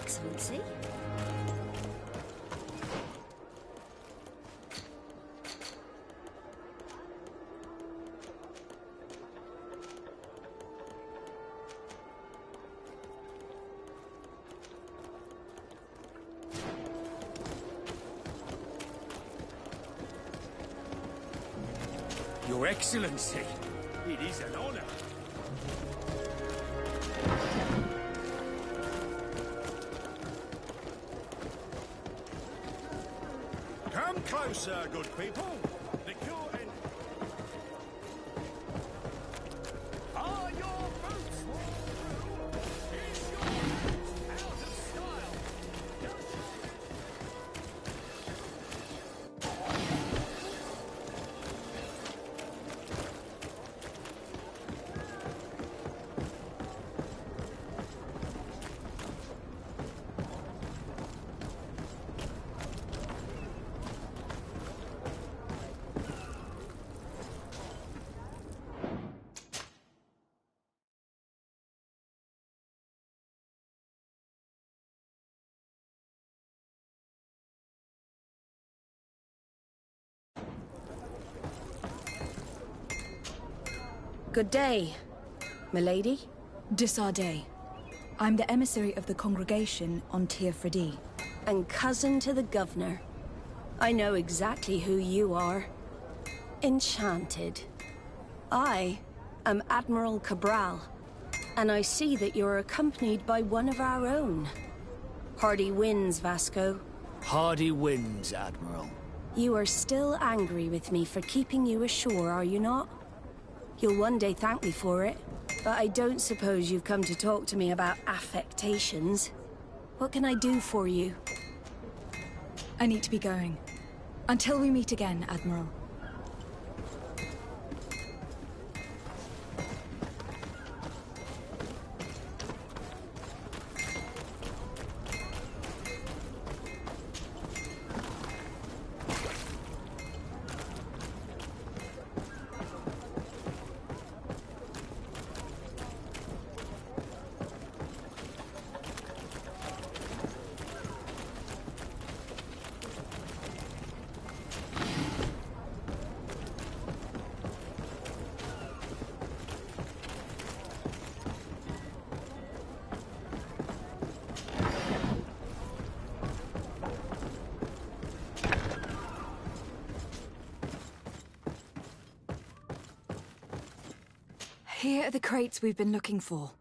Excellency. Your Excellency, it is an honor. Come closer, good people. The cure and... Are your boots worn through? Is your boots out of style? Good day, milady. Disarday. I'm the emissary of the congregation on Tir Fredi. And cousin to the governor. I know exactly who you are. Enchanted. I am Admiral Cabral, and I see that you're accompanied by one of our own. Hardy winds, Vasco. Hardy winds, Admiral. You are still angry with me for keeping you ashore, are you not? You'll one day thank me for it, but I don't suppose you've come to talk to me about affectations. What can I do for you? I need to be going. Until we meet again, Admiral. Here are the crates we've been looking for.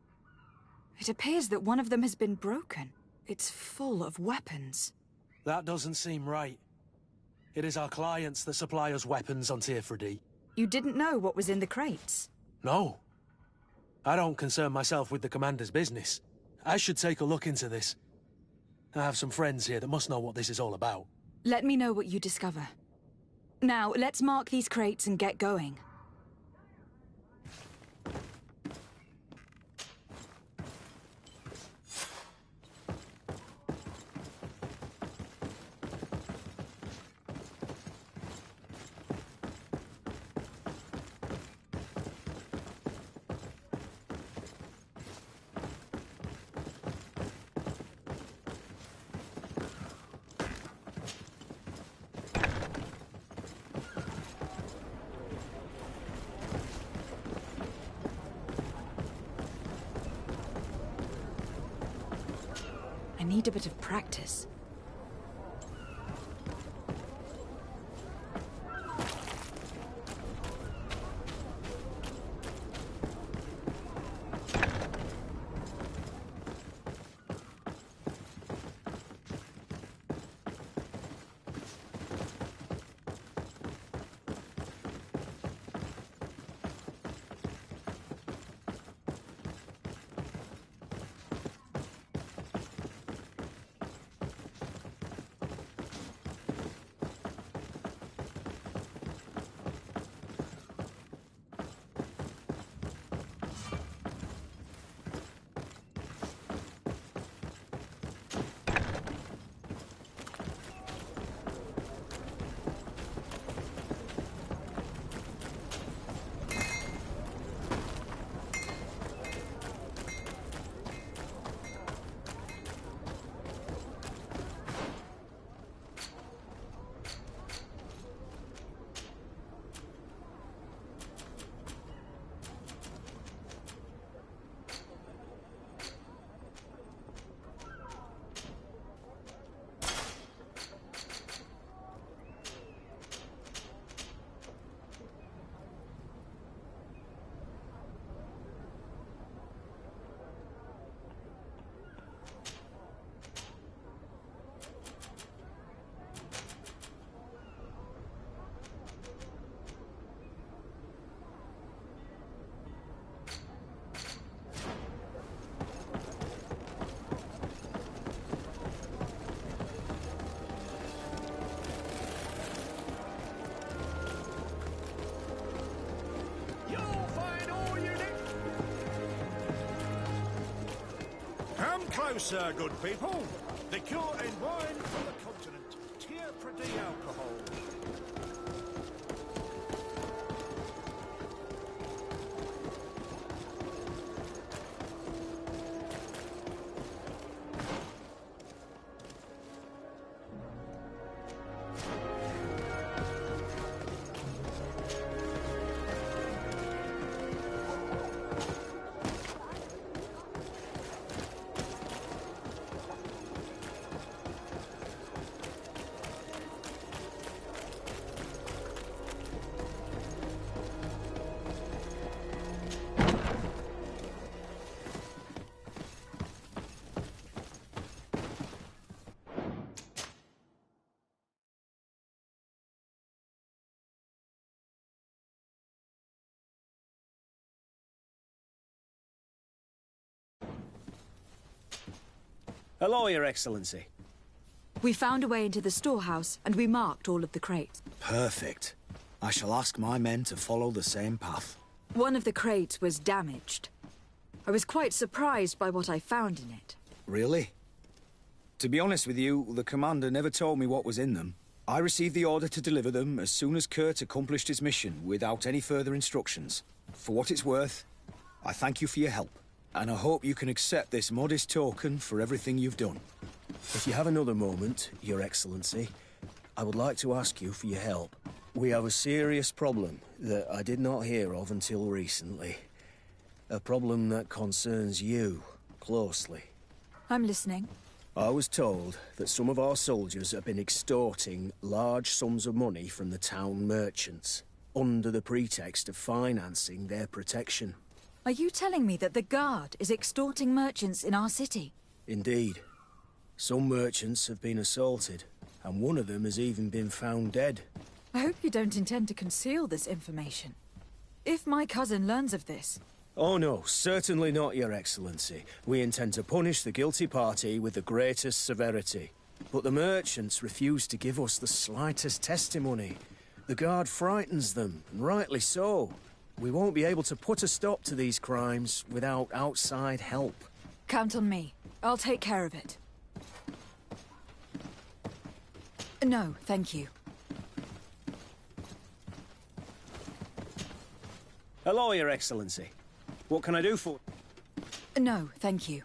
It appears that one of them has been broken. It's full of weapons. That doesn't seem right. It is our clients that supply us weapons on Tir Fredi. You didn't know what was in the crates? No. I don't concern myself with the commander's business. I should take a look into this. I have some friends here that must know what this is all about. Let me know what you discover. Now, let's mark these crates and get going. I need a bit of practice. Hello, sir, good people. Liqueur and wine from the continent. Tier pretty alcohol. Hello, Your Excellency. We found a way into the storehouse, and we marked all of the crates. Perfect. I shall ask my men to follow the same path. One of the crates was damaged. I was quite surprised by what I found in it. Really? To be honest with you, the commander never told me what was in them. I received the order to deliver them as soon as Kurt accomplished his mission, without any further instructions. For what it's worth, I thank you for your help, and I hope you can accept this modest token for everything you've done. If you have another moment, Your Excellency, I would like to ask you for your help. We have a serious problem that I did not hear of until recently. A problem that concerns you closely. I'm listening. I was told that some of our soldiers have been extorting large sums of money from the town merchants, under the pretext of financing their protection. Are you telling me that the Guard is extorting merchants in our city? Indeed. Some merchants have been assaulted, and one of them has even been found dead. I hope you don't intend to conceal this information. If my cousin learns of this... Oh no, certainly not, Your Excellency. We intend to punish the guilty party with the greatest severity. But the merchants refuse to give us the slightest testimony. The Guard frightens them, and rightly so. We won't be able to put a stop to these crimes without outside help. Count on me. I'll take care of it. No, thank you. Hello, Your Excellency. What can I do for... No, thank you.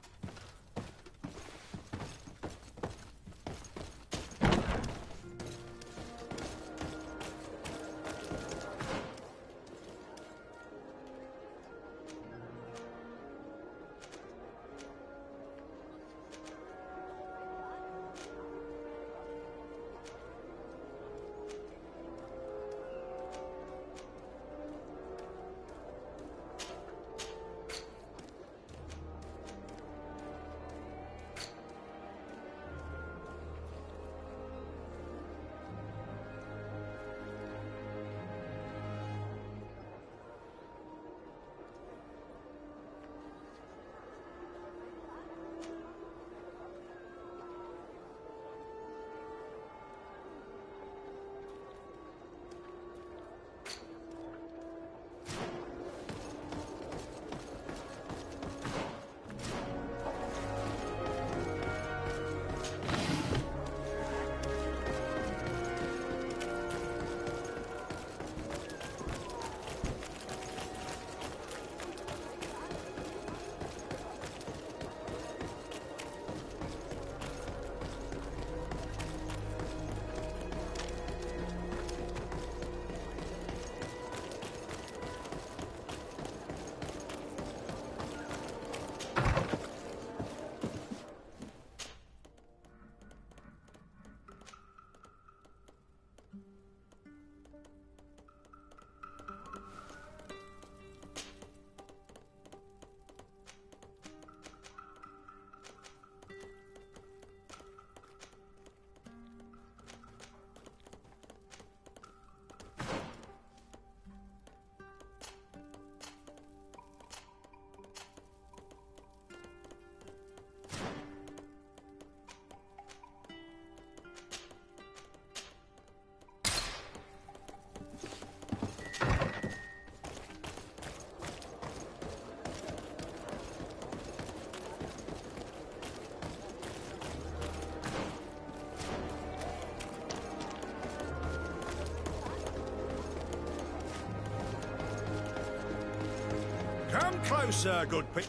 closer, good pe...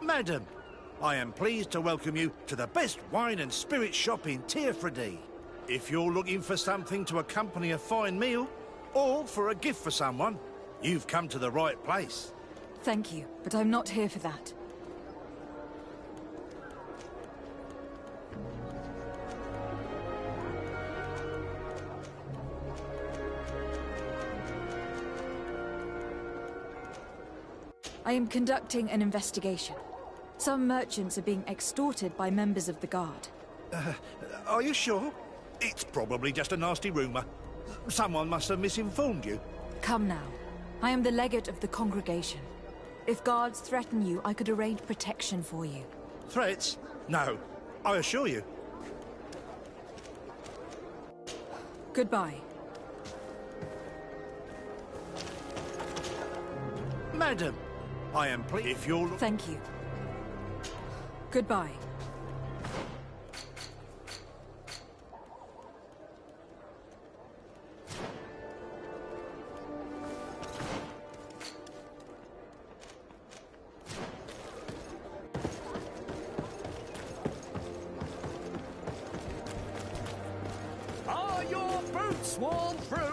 Madam, I am pleased to welcome you to the best wine and spirit shop in Tearfredy. If you're looking for something to accompany a fine meal, or for a gift for someone, you've come to the right place. Thank you, but I'm not here for that. I am conducting an investigation. Some merchants are being extorted by members of the Guard. Are you sure? It's probably just a nasty rumour. Someone must have misinformed you. Come now. I am the legate of the congregation. If guards threaten you, I could arrange protection for you. Threats? No, I assure you. Goodbye. Madam, I am pleased if you're... Thank you. Goodbye. Are your boots worn through?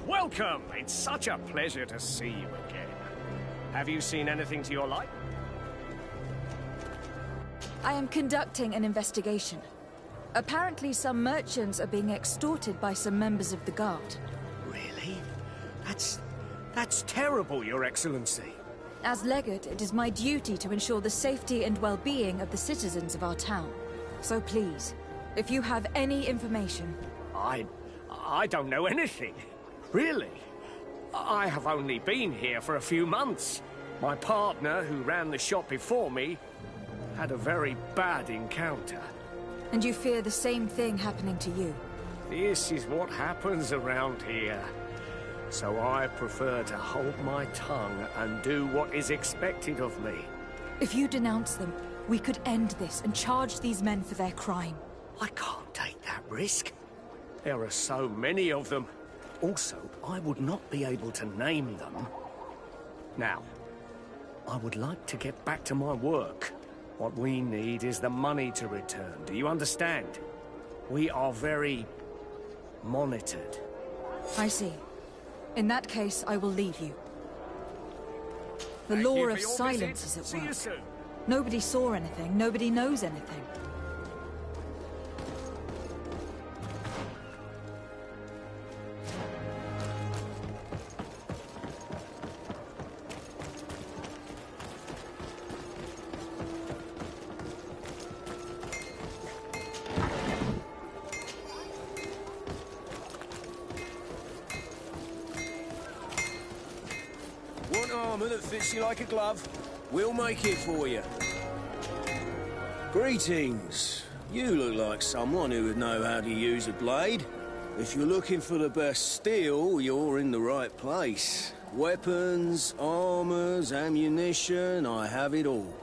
Welcome! It's such a pleasure to see you again. Have you seen anything to your liking? I am conducting an investigation. Apparently some merchants are being extorted by some members of the Guard. Really? That's terrible, Your Excellency. As legate, it is my duty to ensure the safety and well-being of the citizens of our town. So please, if you have any information... I don't know anything. Really? I have only been here for a few months. My partner, who ran the shop before me, had a very bad encounter. And you fear the same thing happening to you? This is what happens around here. So I prefer to hold my tongue and do what is expected of me. If you denounce them, we could end this and charge these men for their crime. I can't take that risk. There are so many of them. Also, I would not be able to name them. Now, I would like to get back to my work. What we need is the money to return. Do you understand? We are very monitored. I see. In that case, I will leave you. The Thank law you for of your silence visit. is See at you work. soon. Nobody saw anything, nobody knows anything. Want armour that fits you like a glove? We'll make it for you. Greetings. You look like someone who would know how to use a blade. If you're looking for the best steel, you're in the right place. Weapons, armors, ammunition, I have it all.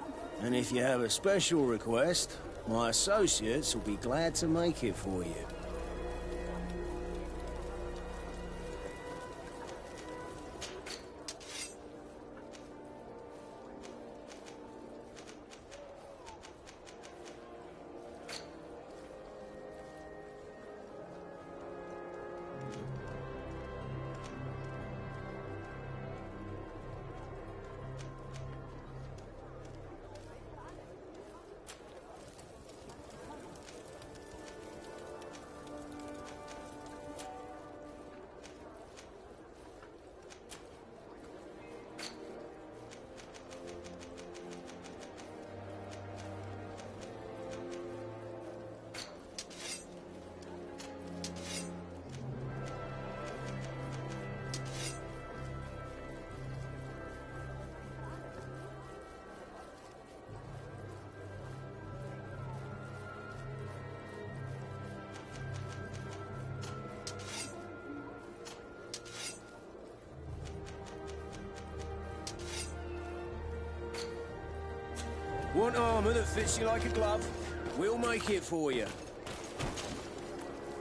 And if you have a special request, my associates will be glad to make it for you. Want armour that fits you like a glove? We'll make it for you.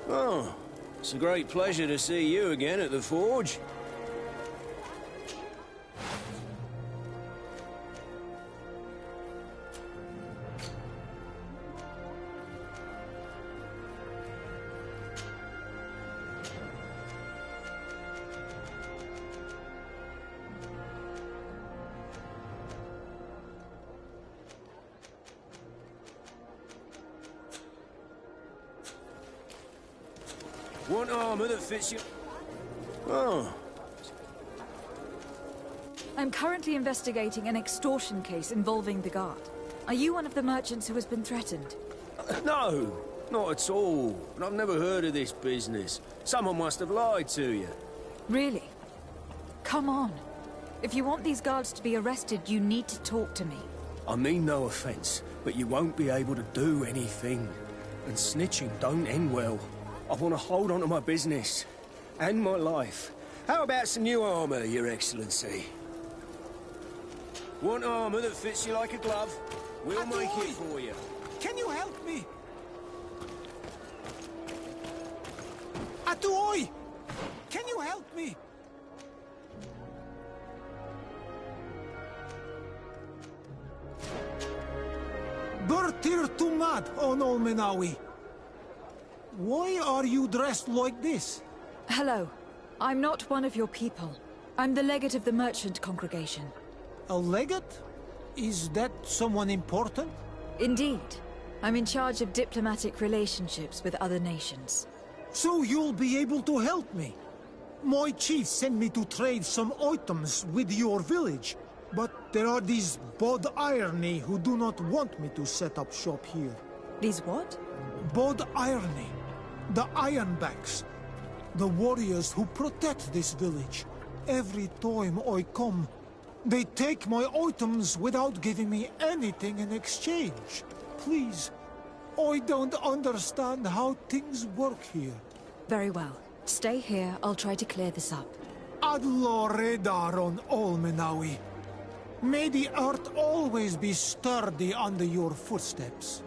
Oh, it's a great pleasure to see you again at the forge. Want armor that fits you? Oh. I'm currently investigating an extortion case involving the guard. Are you one of the merchants who has been threatened? No, not at all. And I've never heard of this business. Someone must have lied to you. Really? Come on. If you want these guards to be arrested, you need to talk to me. I mean no offense, but you won't be able to do anything. And snitching don't end well. I want to hold on to my business. And my life. How about some new armor, Your Excellency? Want armor that fits you like a glove? We'll make it for you. Can you help me? Atuoi! Can you help me? Bertir Tumad on Olmenawi. Why are you dressed like this? Hello. I'm not one of your people. I'm the legate of the merchant congregation. A legate? Is that someone important? Indeed. I'm in charge of diplomatic relationships with other nations. So you'll be able to help me. My chief sent me to trade some items with your village, but there are these Bod Irony who do not want me to set up shop here. These what? Bod Irony. The Ironbacks. The warriors who protect this village. Every time I come, they take my items without giving me anything in exchange. Please, I don't understand how things work here. Very well. Stay here, I'll try to clear this up. Adlo Redar on Olmenawi. May the earth always be sturdy under your footsteps.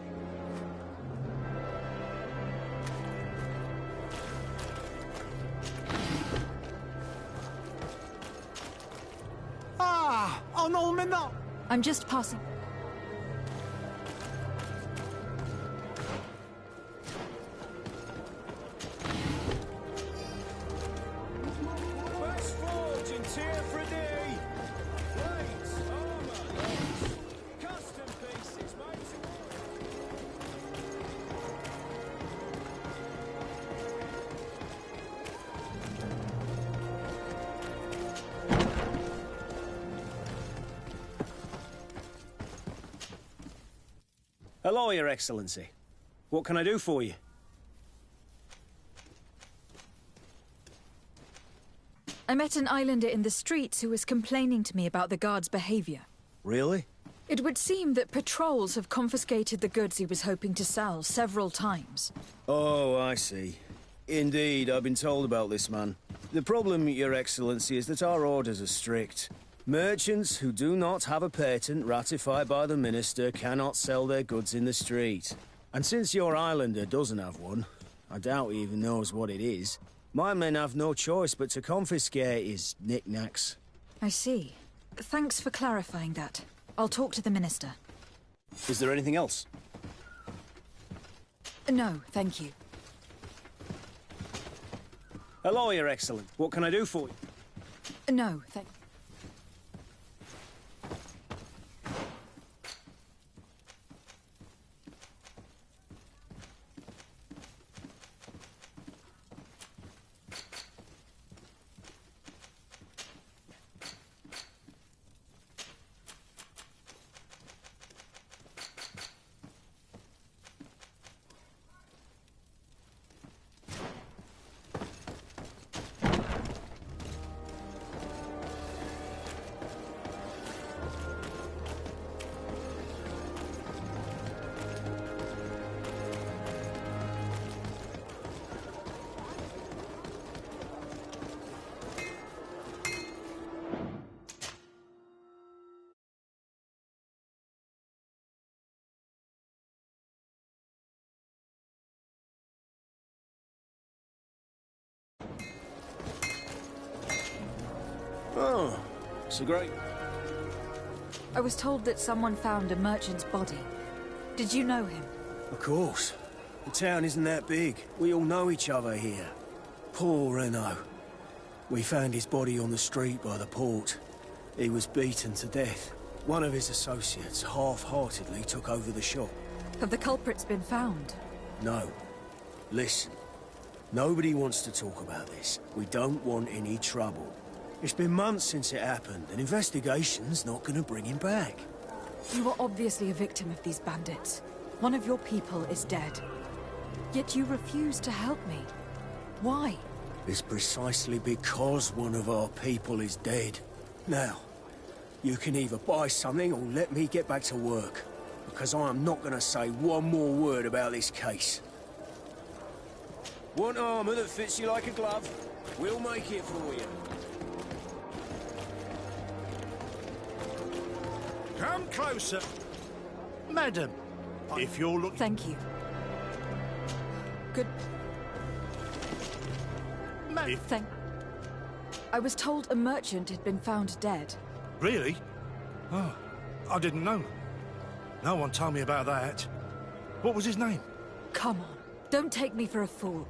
Ah, on Olmenawi. I'm just passing. West Forge in Tier Friday. Plates, armor, logs, custom pieces, made to order. Hello, Your Excellency. What can I do for you? I met an islander in the streets who was complaining to me about the guard's behavior. Really? It would seem that patrols have confiscated the goods he was hoping to sell several times. Oh, I see. Indeed, I've been told about this man. The problem, Your Excellency, is that our orders are strict. Merchants who do not have a patent ratified by the Minister cannot sell their goods in the street. And since your islander doesn't have one, I doubt he even knows what it is, my men have no choice but to confiscate his knickknacks. I see. Thanks for clarifying that. I'll talk to the Minister. Is there anything else? No, thank you. Hello, Your Excellency. What can I do for you? No, thank you. Oh, it's a great... I was told that someone found a merchant's body. Did you know him? Of course. The town isn't that big. We all know each other here. Poor Renault. We found his body on the street by the port. He was beaten to death. One of his associates half-heartedly took over the shop. Have the culprits been found? No. Listen. Nobody wants to talk about this. We don't want any trouble. It's been months since it happened. An investigation's not gonna bring him back. You are obviously a victim of these bandits. One of your people is dead. Yet you refuse to help me. Why? It's precisely because one of our people is dead. Now, you can either buy something or let me get back to work. Because I am not gonna say one more word about this case. Want armor that fits you like a glove? We'll make it for you. Come closer. Madam, if you're looking... Thank you. Good... Thank... I was told a merchant had been found dead. Really? Oh, I didn't know. No one told me about that. What was his name? Come on, don't take me for a fool.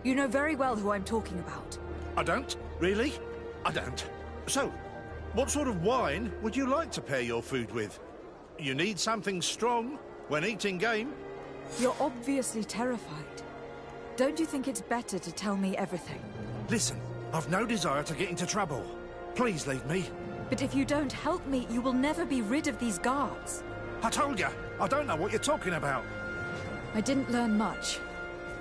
You know very well who I'm talking about. I don't? Really? I don't. So, what sort of wine would you like to pair your food with? You need something strong when eating game? You're obviously terrified. Don't you think it's better to tell me everything? Listen, I've no desire to get into trouble. Please leave me. But if you don't help me, you will never be rid of these guards. I told you, I don't know what you're talking about. I didn't learn much.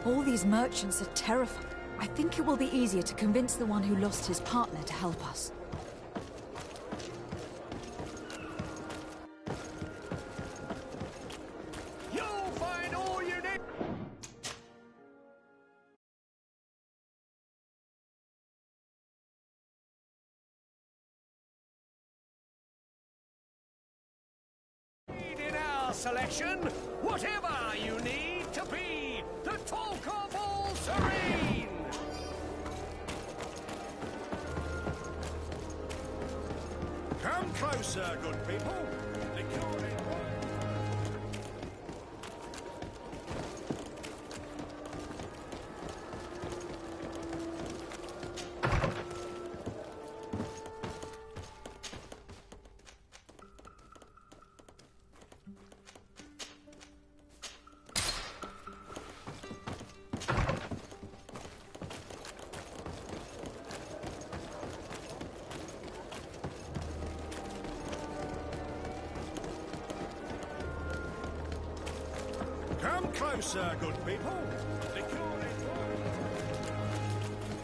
All these merchants are terrified. I think it will be easier to convince the one who lost his partner to help us. You'll find all you need. In our selection, whatever you need to be the talk of all Serene. Come closer, good people. Come closer, good people.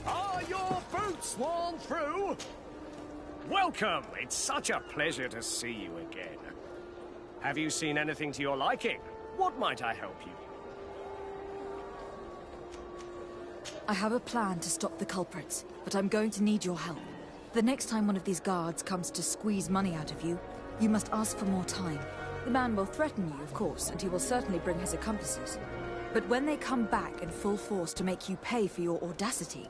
Are your boots worn through? Welcome. It's such a pleasure to see you again. Have you seen anything to your liking? What might I help you? I have a plan to stop the culprits, but I'm going to need your help. The next time one of these guards comes to squeeze money out of you, you must ask for more time. The man will threaten you, of course, and he will certainly bring his accomplices. But when they come back in full force to make you pay for your audacity,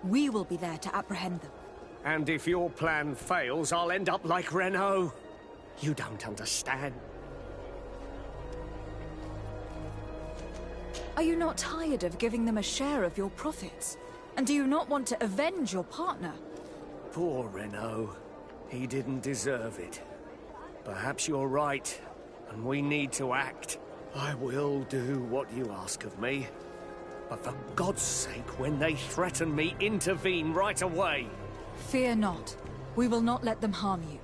we will be there to apprehend them. And if your plan fails, I'll end up like Renault. You don't understand. Are you not tired of giving them a share of your profits? And do you not want to avenge your partner? Poor Renault. He didn't deserve it. Perhaps you're right, and we need to act. I will do what you ask of me. But for God's sake, when they threaten me, intervene right away. Fear not. We will not let them harm you.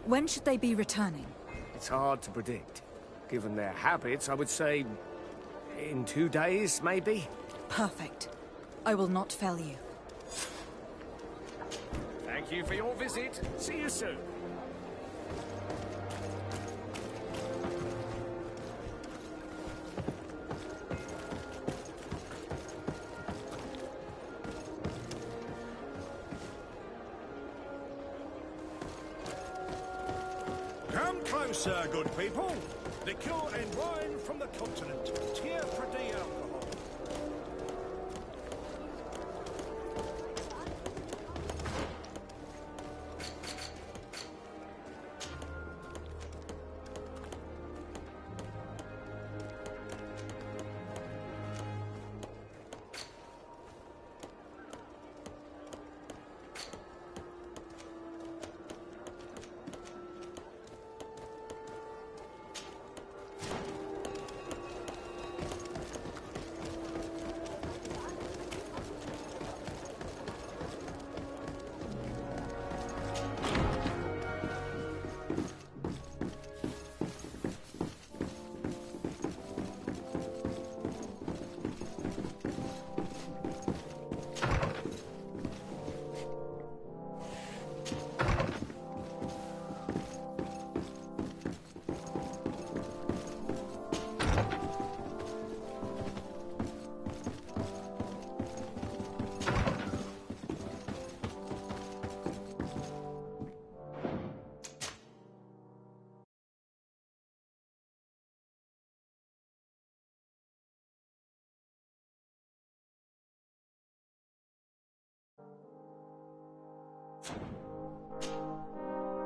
When should they be returning? It's hard to predict. Given their habits, I would say... in 2 days, maybe? Perfect. I will not fail you. Thank you for your visit. See you soon. Come closer, good people. Liqueur and wine from the continent. Tier for D alcohol.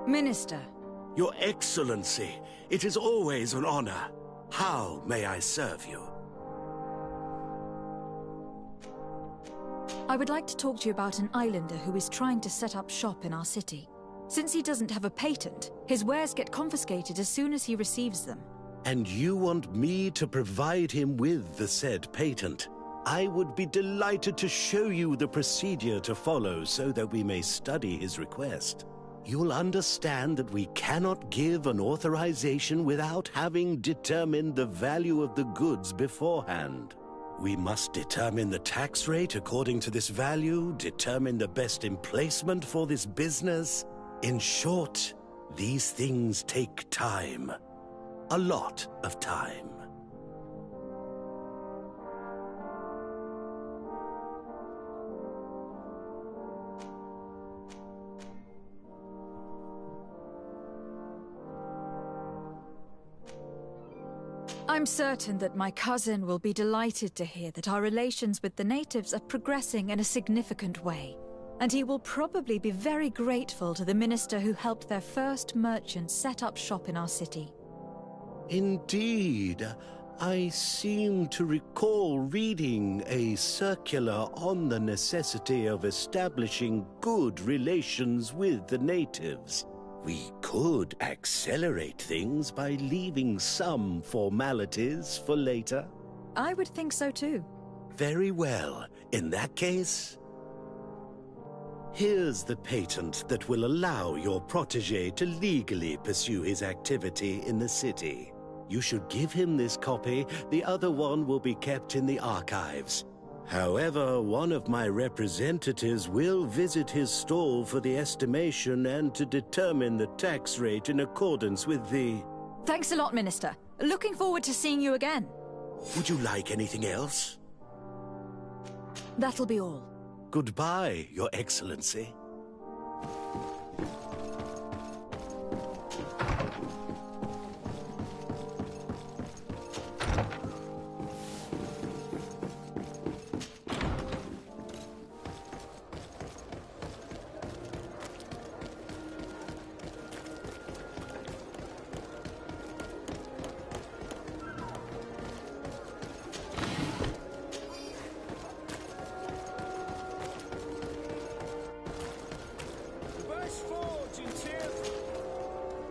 Minister. Your Excellency, it is always an honor. How may I serve you? I would like to talk to you about an islander who is trying to set up shop in our city. Since he doesn't have a patent, his wares get confiscated as soon as he receives them. And you want me to provide him with the said patent? I would be delighted to show you the procedure to follow so that we may study his request. You'll understand that we cannot give an authorization without having determined the value of the goods beforehand. We must determine the tax rate according to this value, determine the best emplacement for this business. In short, these things take time. A lot of time. I'm certain that my cousin will be delighted to hear that our relations with the natives are progressing in a significant way. And he will probably be very grateful to the minister who helped their first merchant set up shop in our city. Indeed. I seem to recall reading a circular on the necessity of establishing good relations with the natives. We could accelerate things by leaving some formalities for later. I would think so too. Very well. In that case, here's the patent that will allow your protege to legally pursue his activity in the city. You should give him this copy. The other one will be kept in the archives. However, one of my representatives will visit his stall for the estimation and to determine the tax rate in accordance with the... Thanks a lot, Minister. Looking forward to seeing you again. Would you like anything else? That'll be all. Goodbye, Your Excellency.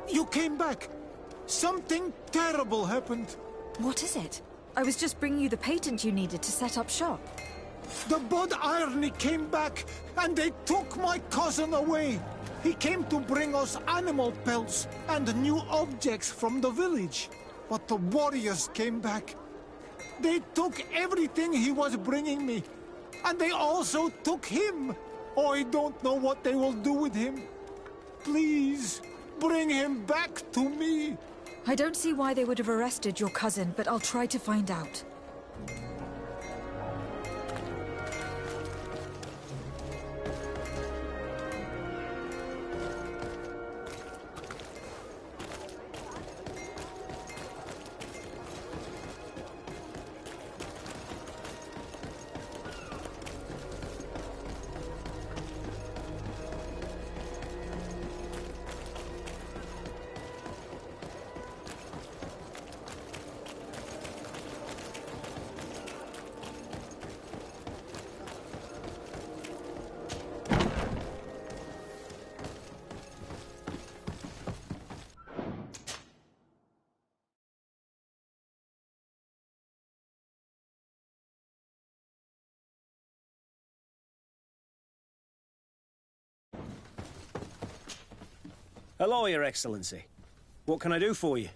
You came back. Something terrible happened. What is it? I was just bringing you the patent you needed to set up shop. The Bod Irony came back, and they took my cousin away. He came to bring us animal pelts and new objects from the village. But the warriors came back. They took everything he was bringing me. And they also took him. Oh, I don't know what they will do with him. Please, bring him back to me. I don't see why they would have arrested your cousin, but I'll try to find out. Hello, Your Excellency. What can I do for you?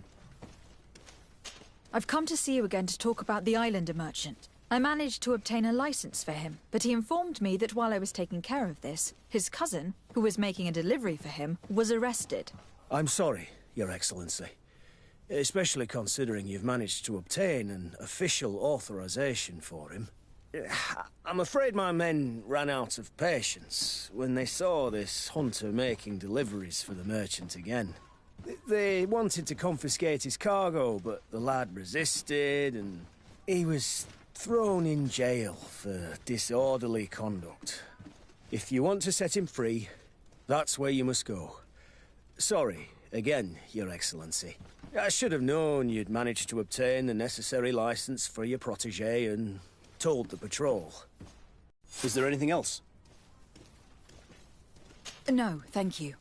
I've come to see you again to talk about the islander merchant. I managed to obtain a license for him, but he informed me that while I was taking care of this, his cousin, who was making a delivery for him, was arrested. I'm sorry, Your Excellency. Especially considering you've managed to obtain an official authorization for him. I'm afraid my men ran out of patience when they saw this hunter making deliveries for the merchant again. They wanted to confiscate his cargo, but the lad resisted and he was thrown in jail for disorderly conduct. If you want to set him free, that's where you must go. Sorry, again, Your Excellency. I should have known you'd managed to obtain the necessary license for your protégé and told the patrol. Is there anything else? No, thank you.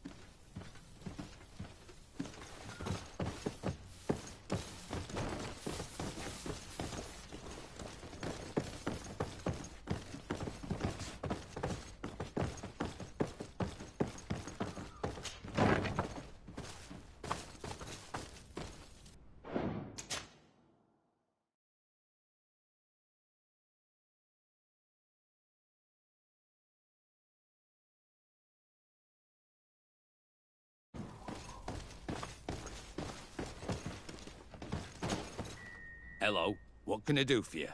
Hello. What can I do for you?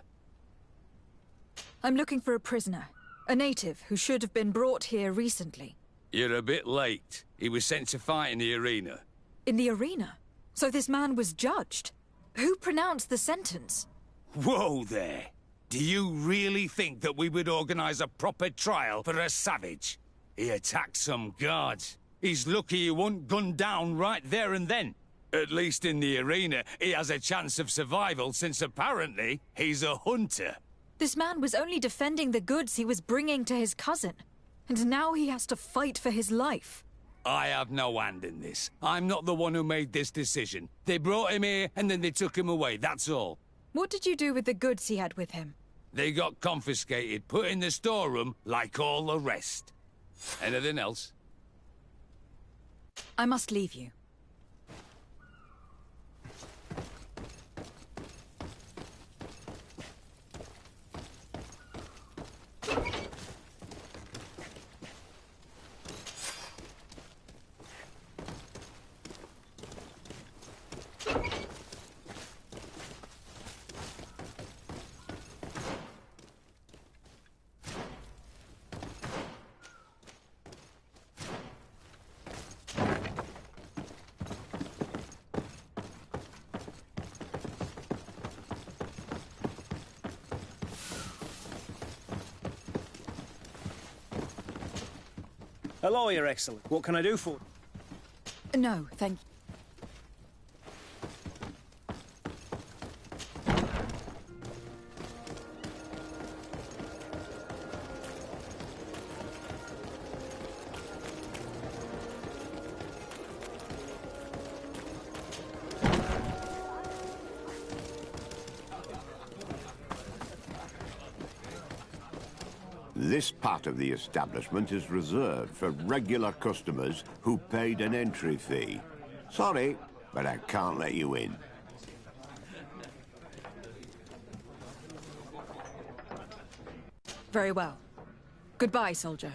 I'm looking for a prisoner. A native who should have been brought here recently. You're a bit late. He was sent to fight in the arena. In the arena? So this man was judged? Who pronounced the sentence? Whoa there! Do you really think that we would organize a proper trial for a savage? He attacked some guards. He's lucky he wasn't gunned down right there and then. At least in the arena, he has a chance of survival since apparently he's a hunter. This man was only defending the goods he was bringing to his cousin. And now he has to fight for his life. I have no hand in this. I'm not the one who made this decision. They brought him here and then they took him away, that's all. What did you do with the goods he had with him? They got confiscated, put in the storeroom like all the rest. Anything else? I must leave you. Hello, Your Excellency. What can I do for you? No, thank you. This part of the establishment is reserved for regular customers who paid an entry fee. Sorry, but I can't let you in. Very well. Goodbye, soldier.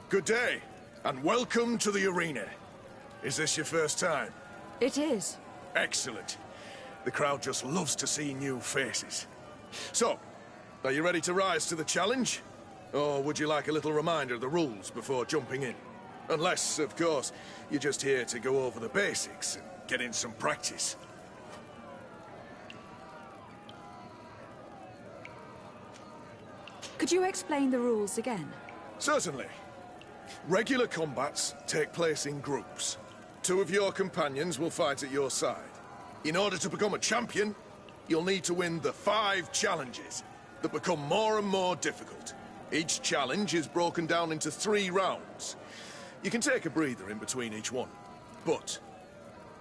Good day, and welcome to the arena. Is this your first time? It is. Excellent. The crowd just loves to see new faces. So, are you ready to rise to the challenge? Or would you like a little reminder of the rules before jumping in? Unless, of course, you're just here to go over the basics and get in some practice. Could you explain the rules again? Certainly. Regular combats take place in groups. 2 of your companions will fight at your side. In order to become a champion, you'll need to win the 5 challenges that become more and more difficult. Each challenge is broken down into 3 rounds. You can take a breather in between each one. But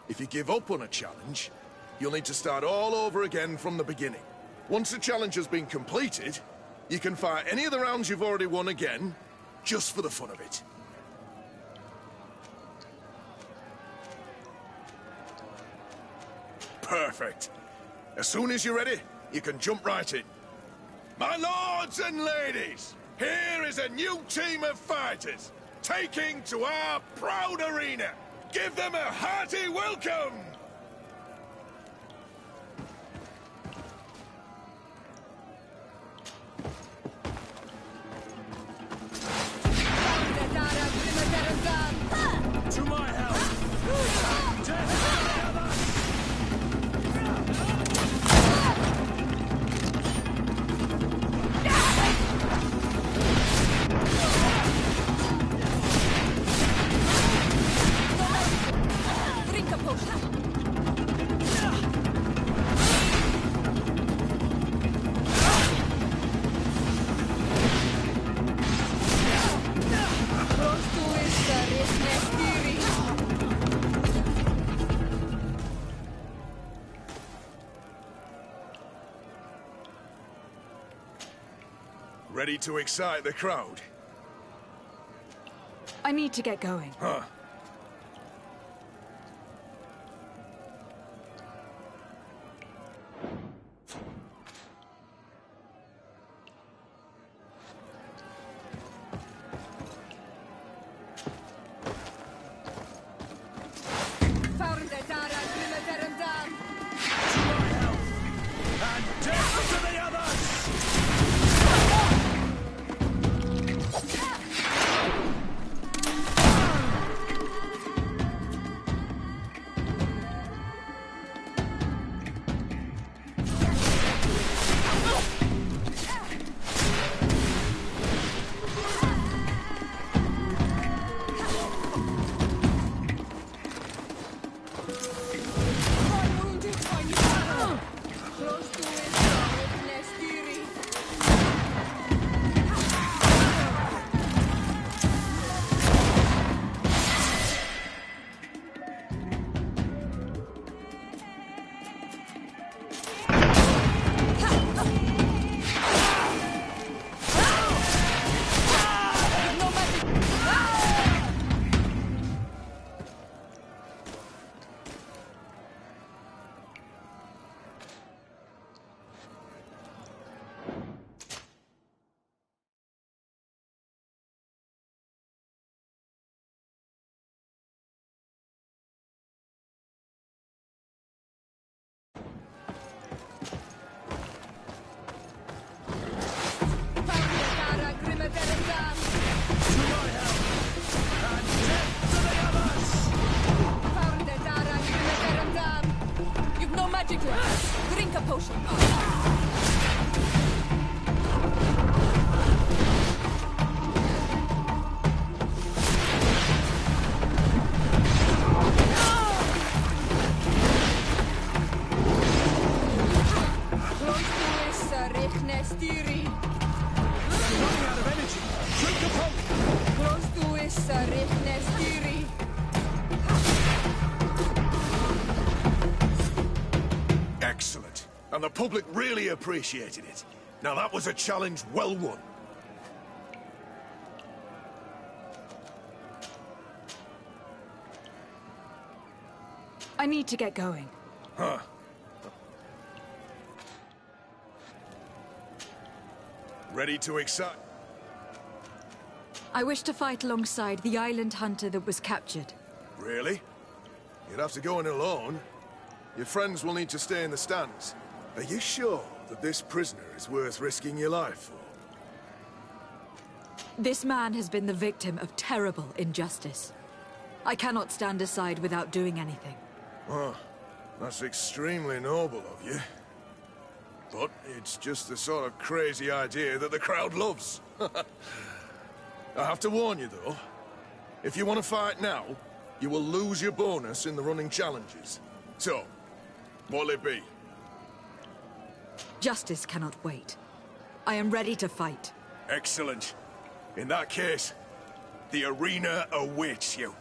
if you give up on a challenge, you'll need to start all over again from the beginning. Once the challenge has been completed, you can fight any of the rounds you've already won again, just for the fun of it. Perfect. As soon as you're ready, you can jump right in. My lords and ladies, here is a new team of fighters, taking to our proud arena. Give them a hearty welcome! To my help! Drink a potion. Ready to excite the crowd? I need to get going. Huh. You've no magic left. Drink a potion. Excellent. And the public really appreciated it. Now that was a challenge well won. I need to get going. Huh. Ready to excite? I wish to fight alongside the island hunter that was captured. Really? You'd have to go in alone. Your friends will need to stay in the stands. Are you sure that this prisoner is worth risking your life for? This man has been the victim of terrible injustice. I cannot stand aside without doing anything. Oh, that's extremely noble of you. But it's just the sort of crazy idea that the crowd loves. I have to warn you, though. If you want to fight now, you will lose your bonus in the running challenges. So, what'll it be? Justice cannot wait. I am ready to fight. Excellent. In that case, the arena awaits you.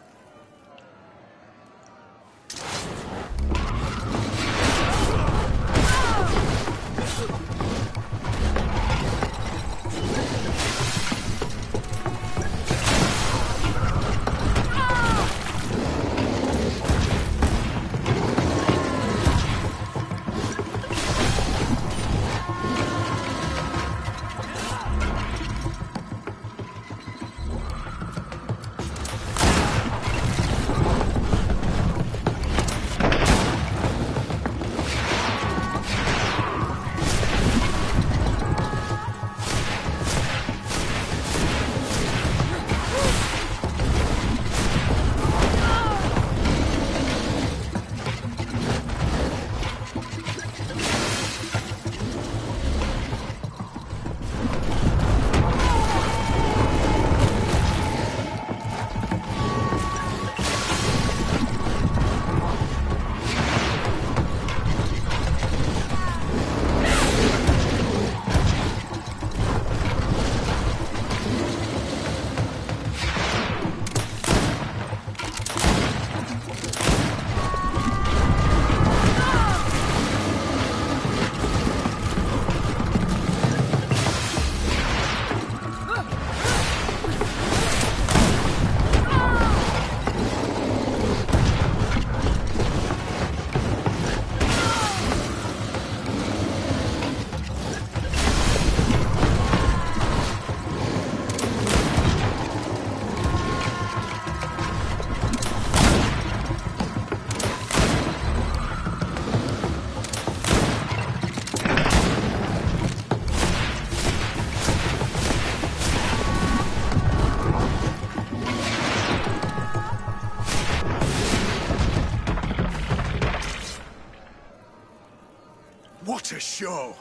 What a show!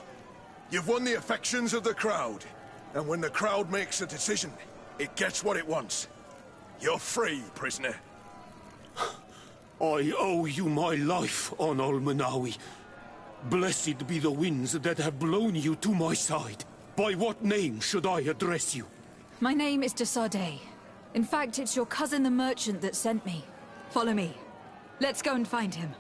You've won the affections of the crowd. And when the crowd makes a decision, it gets what it wants. You're free, prisoner. I owe you my life, Onol Manawi. Blessed be the winds that have blown you to my side. By what name should I address you? My name is Desade. In fact, it's your cousin the merchant that sent me. Follow me. Let's go and find him.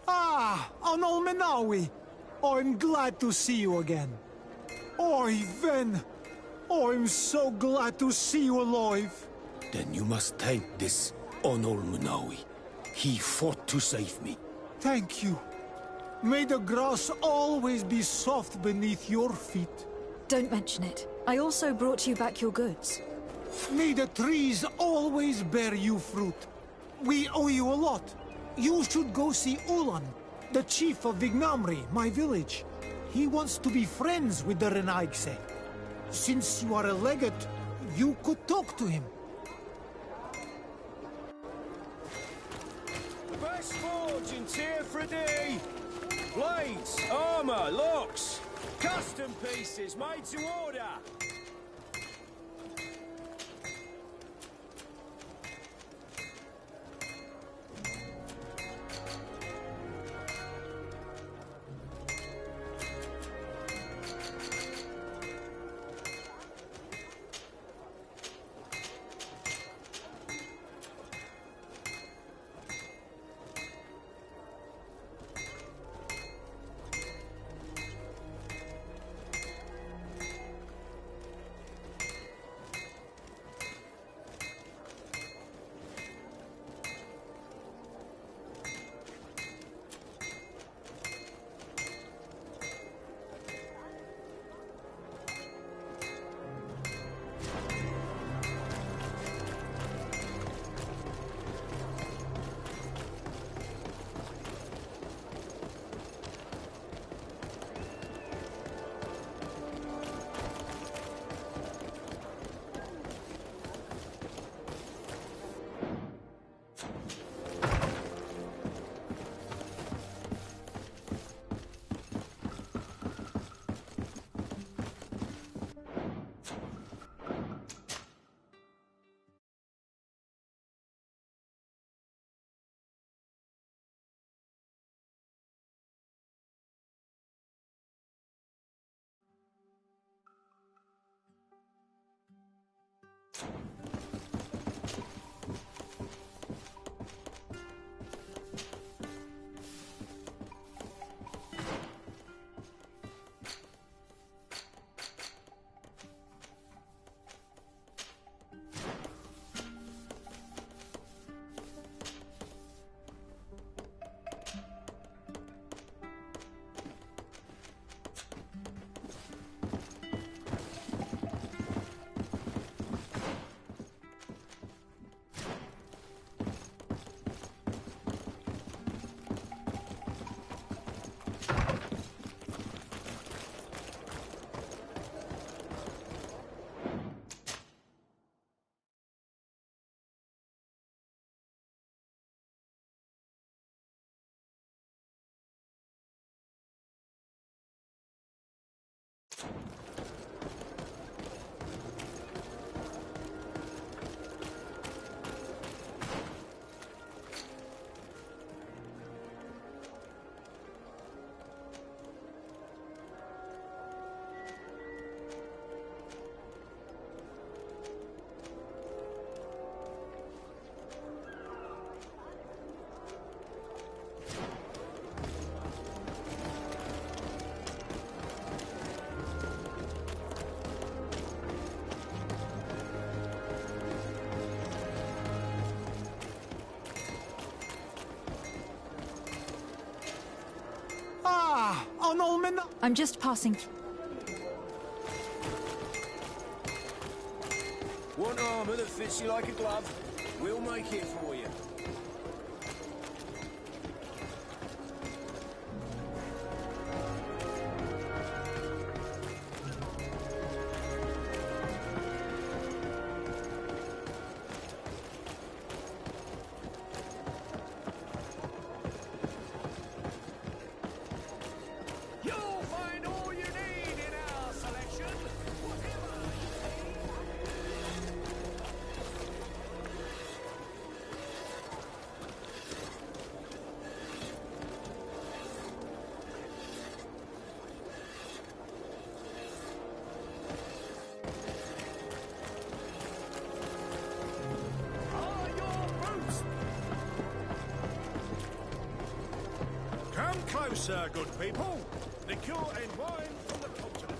Ah, Onol Menawi. I'm glad to see you again. Oi, Ven. I'm so glad to see you alive. Then you must thank this Onol Manawi. He fought to save me. Thank you. May the grass always be soft beneath your feet. Don't mention it. I also brought you back your goods. May the trees always bear you fruit. We owe you a lot. You should go see Ulan, the chief of Vignamri, my village. He wants to be friends with the Renaigse. Since you are a legate, you could talk to him. The best forge in Tearfredy! Blades, armour, locks, custom pieces made to order! I'm just passing. Want armour that fits you like a glove? We'll make it for you. Come closer, good people. Liqueur and wine from the continent.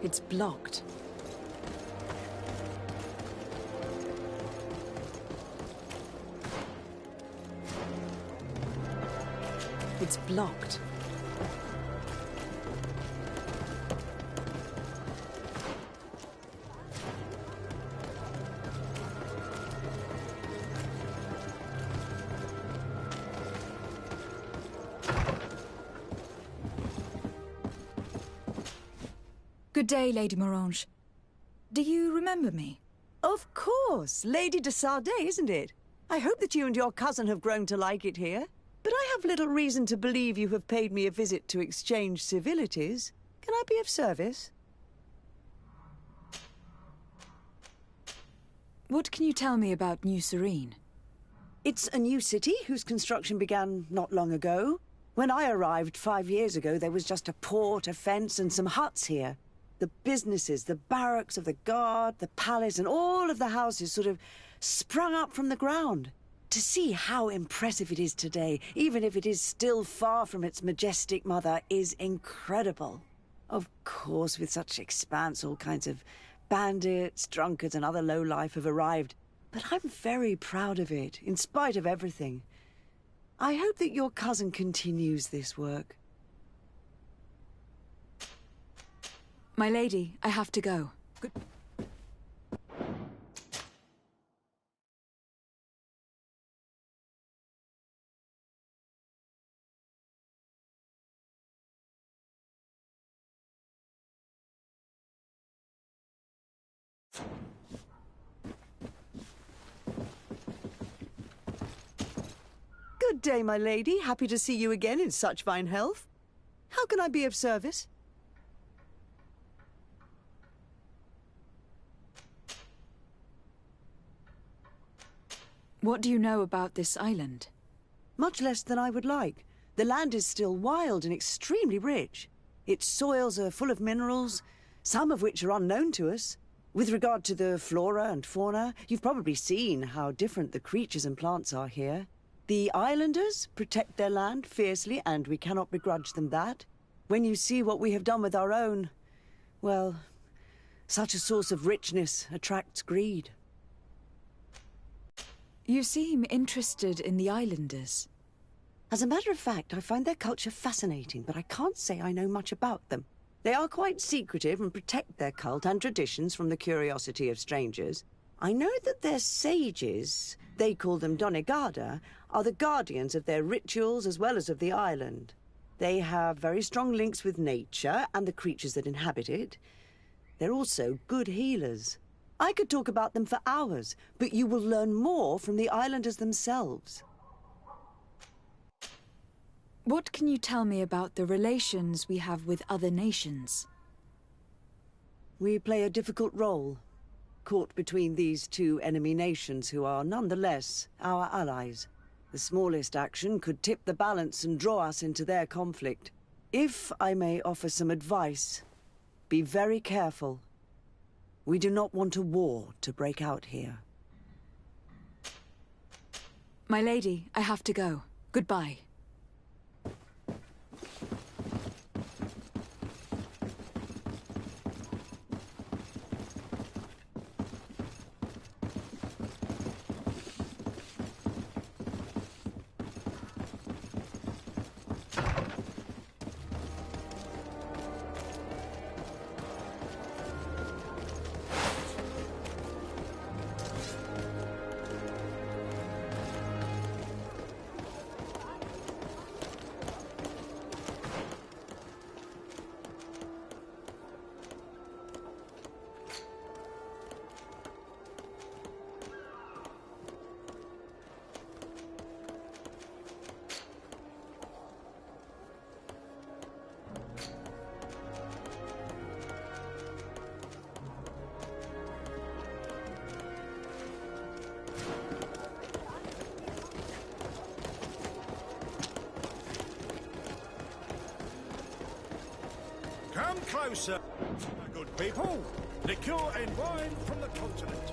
It's blocked. It's blocked. Good day, Lady Morange. Do you remember me? Of course. Lady de Sardet, isn't it? I hope that you and your cousin have grown to like it here. But I have little reason to believe you have paid me a visit to exchange civilities. Can I be of service? What can you tell me about New Serene? It's a new city whose construction began not long ago. When I arrived 5 years ago, there was just a port, a fence, and some huts here. The businesses, the barracks of the guard, the palace, and all of the houses sort of sprung up from the ground. To see how impressive it is today, even if it is still far from its majestic mother, is incredible. Of course, with such expanse, all kinds of bandits, drunkards, and other lowlife have arrived. But I'm very proud of it, in spite of everything. I hope that your cousin continues this work. My lady, I have to go. Good day, my lady. Happy to see you again in such fine health. How can I be of service? What do you know about this island? Much less than I would like. The land is still wild and extremely rich. Its soils are full of minerals, some of which are unknown to us. With regard to the flora and fauna, you've probably seen how different the creatures and plants are here. The islanders protect their land fiercely, and we cannot begrudge them that. When you see what we have done with our own, well, such a source of richness attracts greed. You seem interested in the islanders. As a matter of fact, I find their culture fascinating, but I can't say I know much about them. They are quite secretive and protect their cult and traditions from the curiosity of strangers. I know that their sages, they call them Donegada, are the guardians of their rituals as well as of the island. They have very strong links with nature and the creatures that inhabit it. They're also good healers. I could talk about them for hours, but you will learn more from the islanders themselves. What can you tell me about the relations we have with other nations? We play a difficult role, caught between these two enemy nations who are nonetheless our allies. The smallest action could tip the balance and draw us into their conflict. If I may offer some advice, be very careful. We do not want a war to break out here. My lady, I have to go. Goodbye. Come closer, good people. Liqueur and wine from the continent.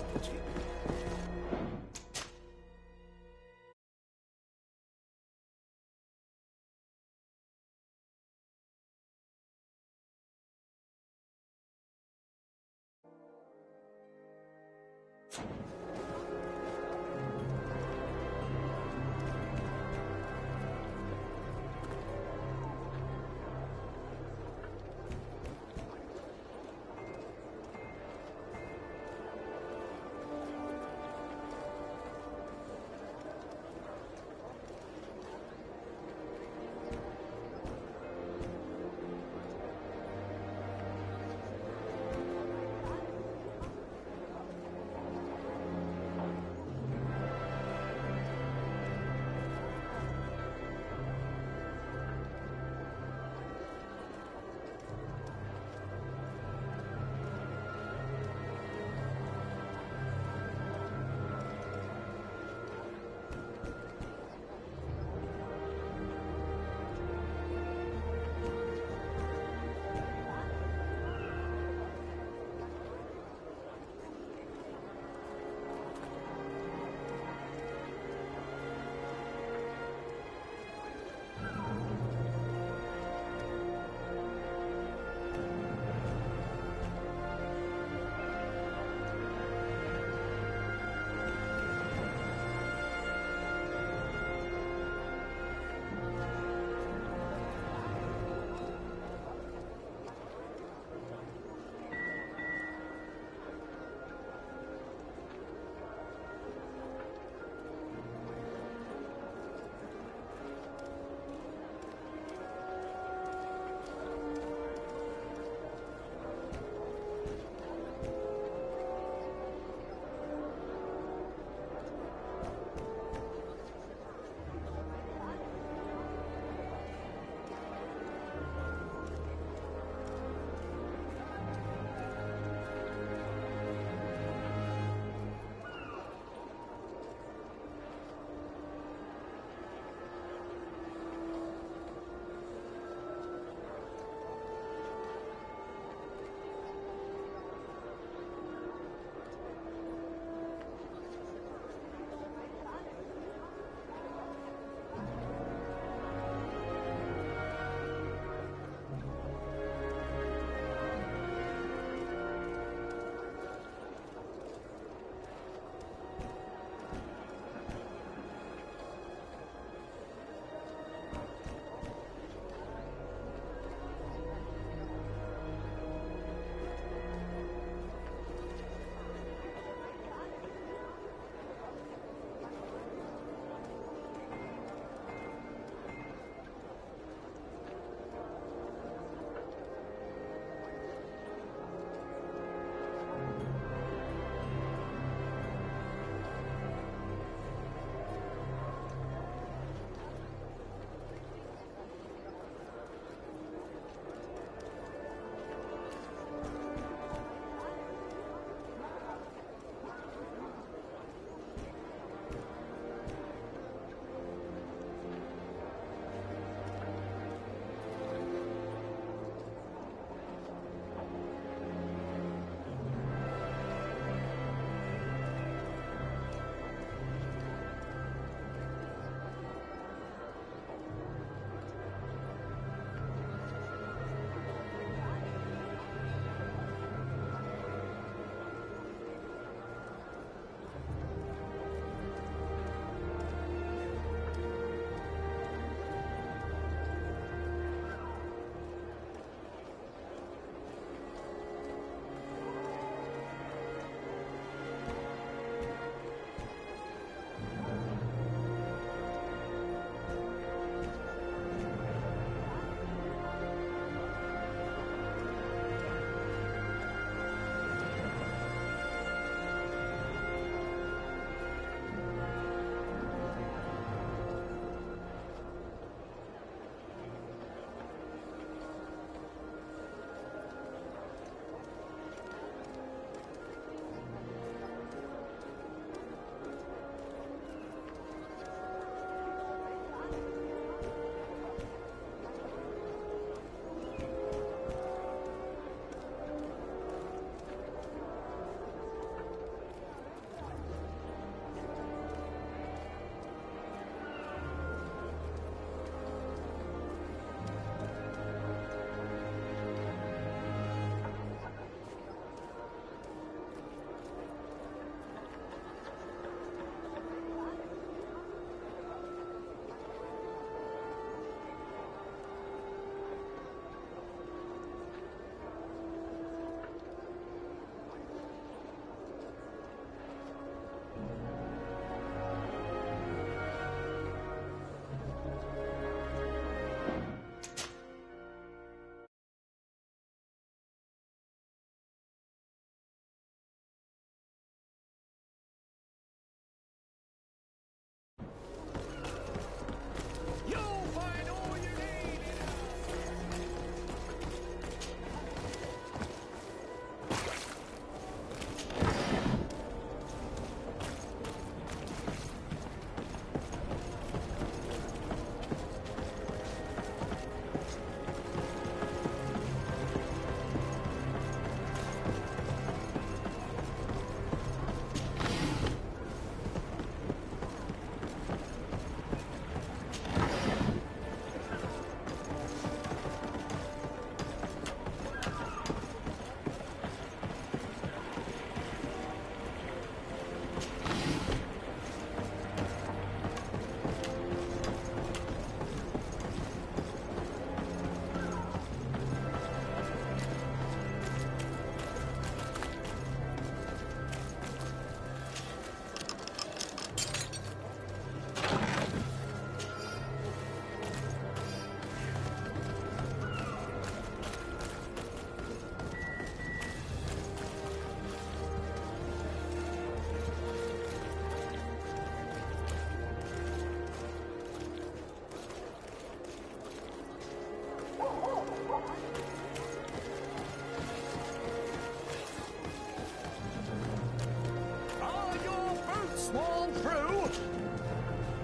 small crew!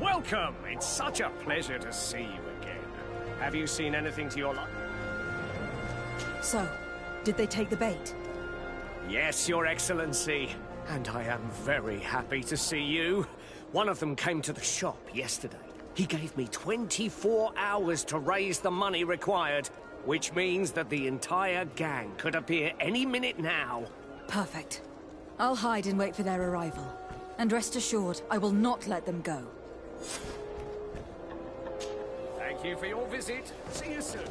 Welcome! It's such a pleasure to see you again. Have you seen anything to your liking? So, did they take the bait? Yes, Your Excellency. And I am very happy to see you. One of them came to the shop yesterday. He gave me 24 hours to raise the money required, which means that the entire gang could appear any minute now. Perfect. I'll hide and wait for their arrival. And rest assured, I will not let them go. Thank you for your visit. See you soon.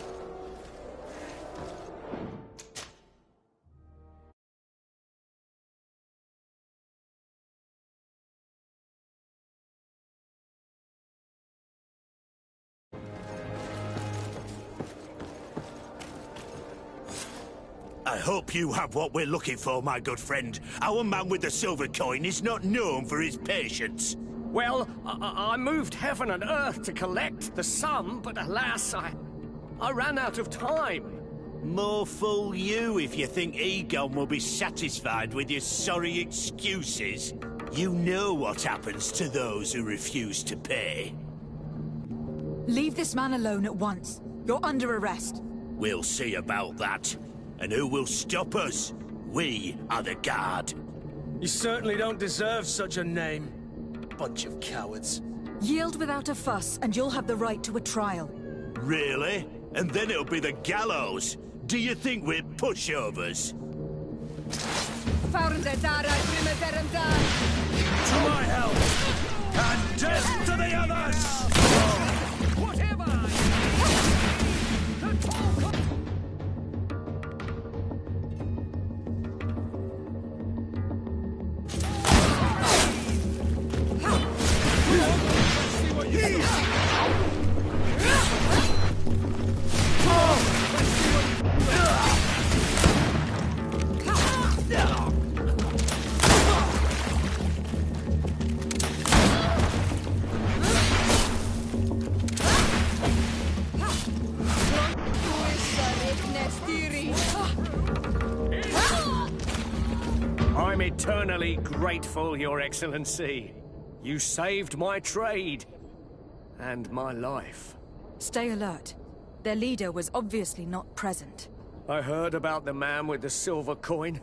I hope you have what we're looking for, my good friend. Our man with the silver coin is not known for his patience. Well, I moved heaven and earth to collect the sum, but alas, I ran out of time. More fool you if you think Egon will be satisfied with your sorry excuses. You know what happens to those who refuse to pay. Leave this man alone at once. You're under arrest. We'll see about that. And who will stop us? We are the guard. You certainly don't deserve such a name. Bunch of cowards. Yield without a fuss, and you'll have the right to a trial. Really? And then it'll be the gallows. Do you think we're pushovers? To my help! And death to the others! Whatever! I'm eternally grateful, Your Excellency. You saved my trade. And my life. Stay alert. Their leader was obviously not present. I heard about the man with the silver coin,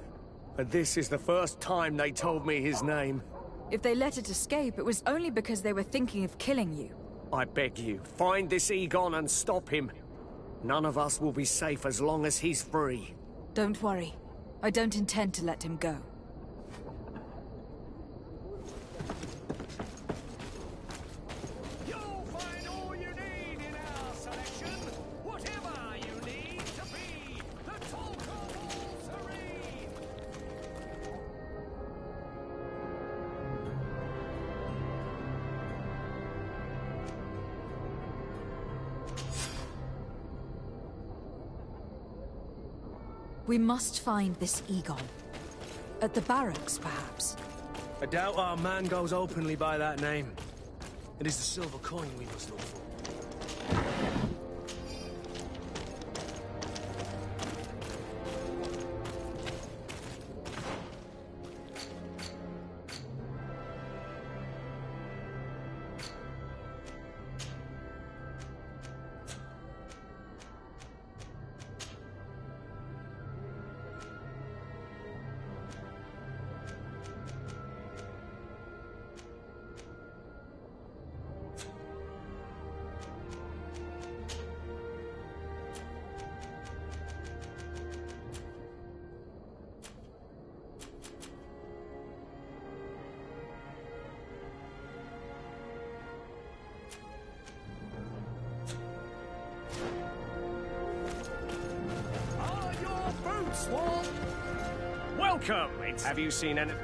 and this is the first time they told me his name. If they let it escape, it was only because they were thinking of killing you. I beg you, find this Egon and stop him. None of us will be safe as long as he's free. Don't worry. I don't intend to let him go. You'll find all you need in our selection. Whatever you need to be the talk of all serene. We must find this Egon. At the barracks, perhaps. I doubt our man goes openly by that name. It is the silver coin we must look for. Swan? Welcome! Have you seen anything?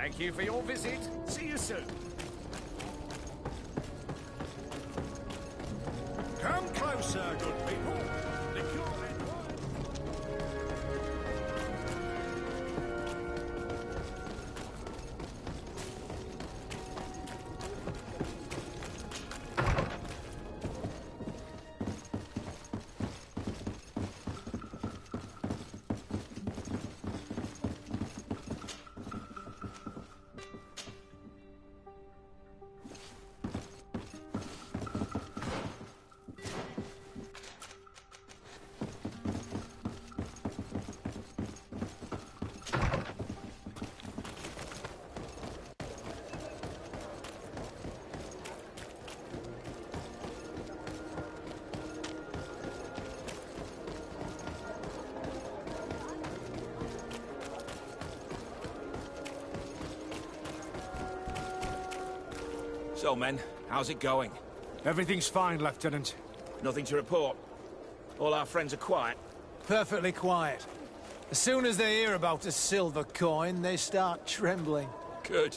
Thank you for your visit. See you soon. Come closer, good people. The cure and So, men, how's it going? Everything's fine, Lieutenant. Nothing to report? All our friends are quiet? Perfectly quiet. As soon as they hear about a silver coin, they start trembling. Good.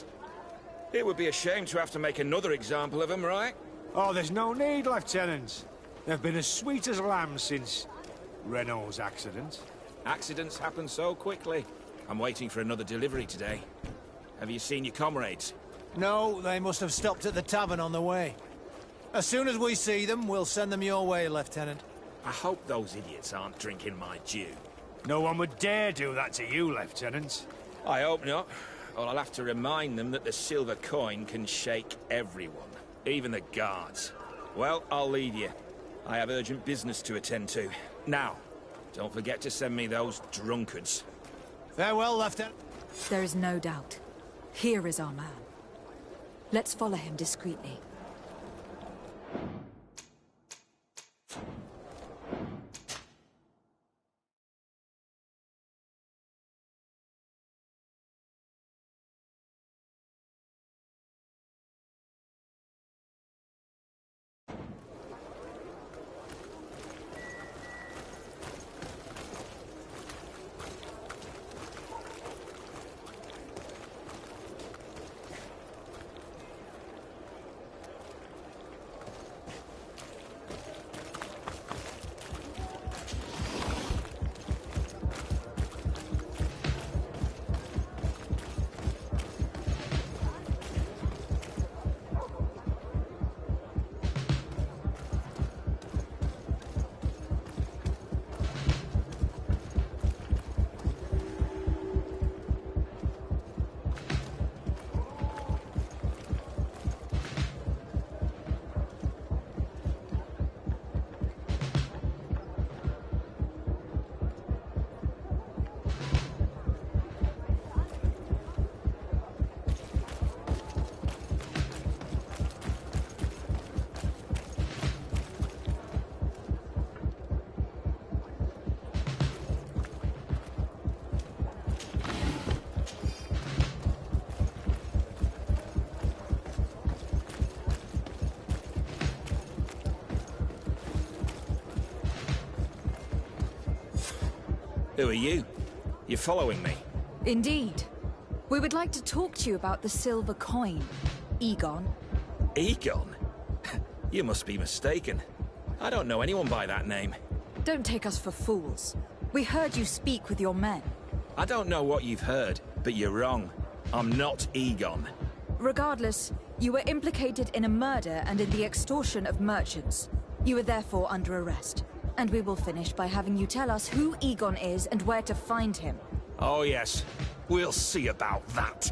It would be a shame to have to make another example of them, right? Oh, there's no need, Lieutenant. They've been as sweet as lambs since Renault's accident. Accidents happen so quickly. I'm waiting for another delivery today. Have you seen your comrades? No, they must have stopped at the tavern on the way. As soon as we see them, we'll send them your way, Lieutenant. I hope those idiots aren't drinking my dew. No one would dare do that to you, Lieutenant. I hope not. Or I'll have to remind them that the silver coin can shake everyone, even the guards. Well, I'll leave you. I have urgent business to attend to. Now, don't forget to send me those drunkards. Farewell, Lieutenant. There is no doubt. Here is our man. Let's follow him discreetly. Who are you? You're following me? Indeed. We would like to talk to you about the silver coin, Egon. Egon? You must be mistaken. I don't know anyone by that name. Don't take us for fools. We heard you speak with your men. I don't know what you've heard, but you're wrong. I'm not Egon. Regardless, you were implicated in a murder and in the extortion of merchants. You are therefore under arrest. And we will finish by having you tell us who Egon is and where to find him. Oh yes, we'll see about that. To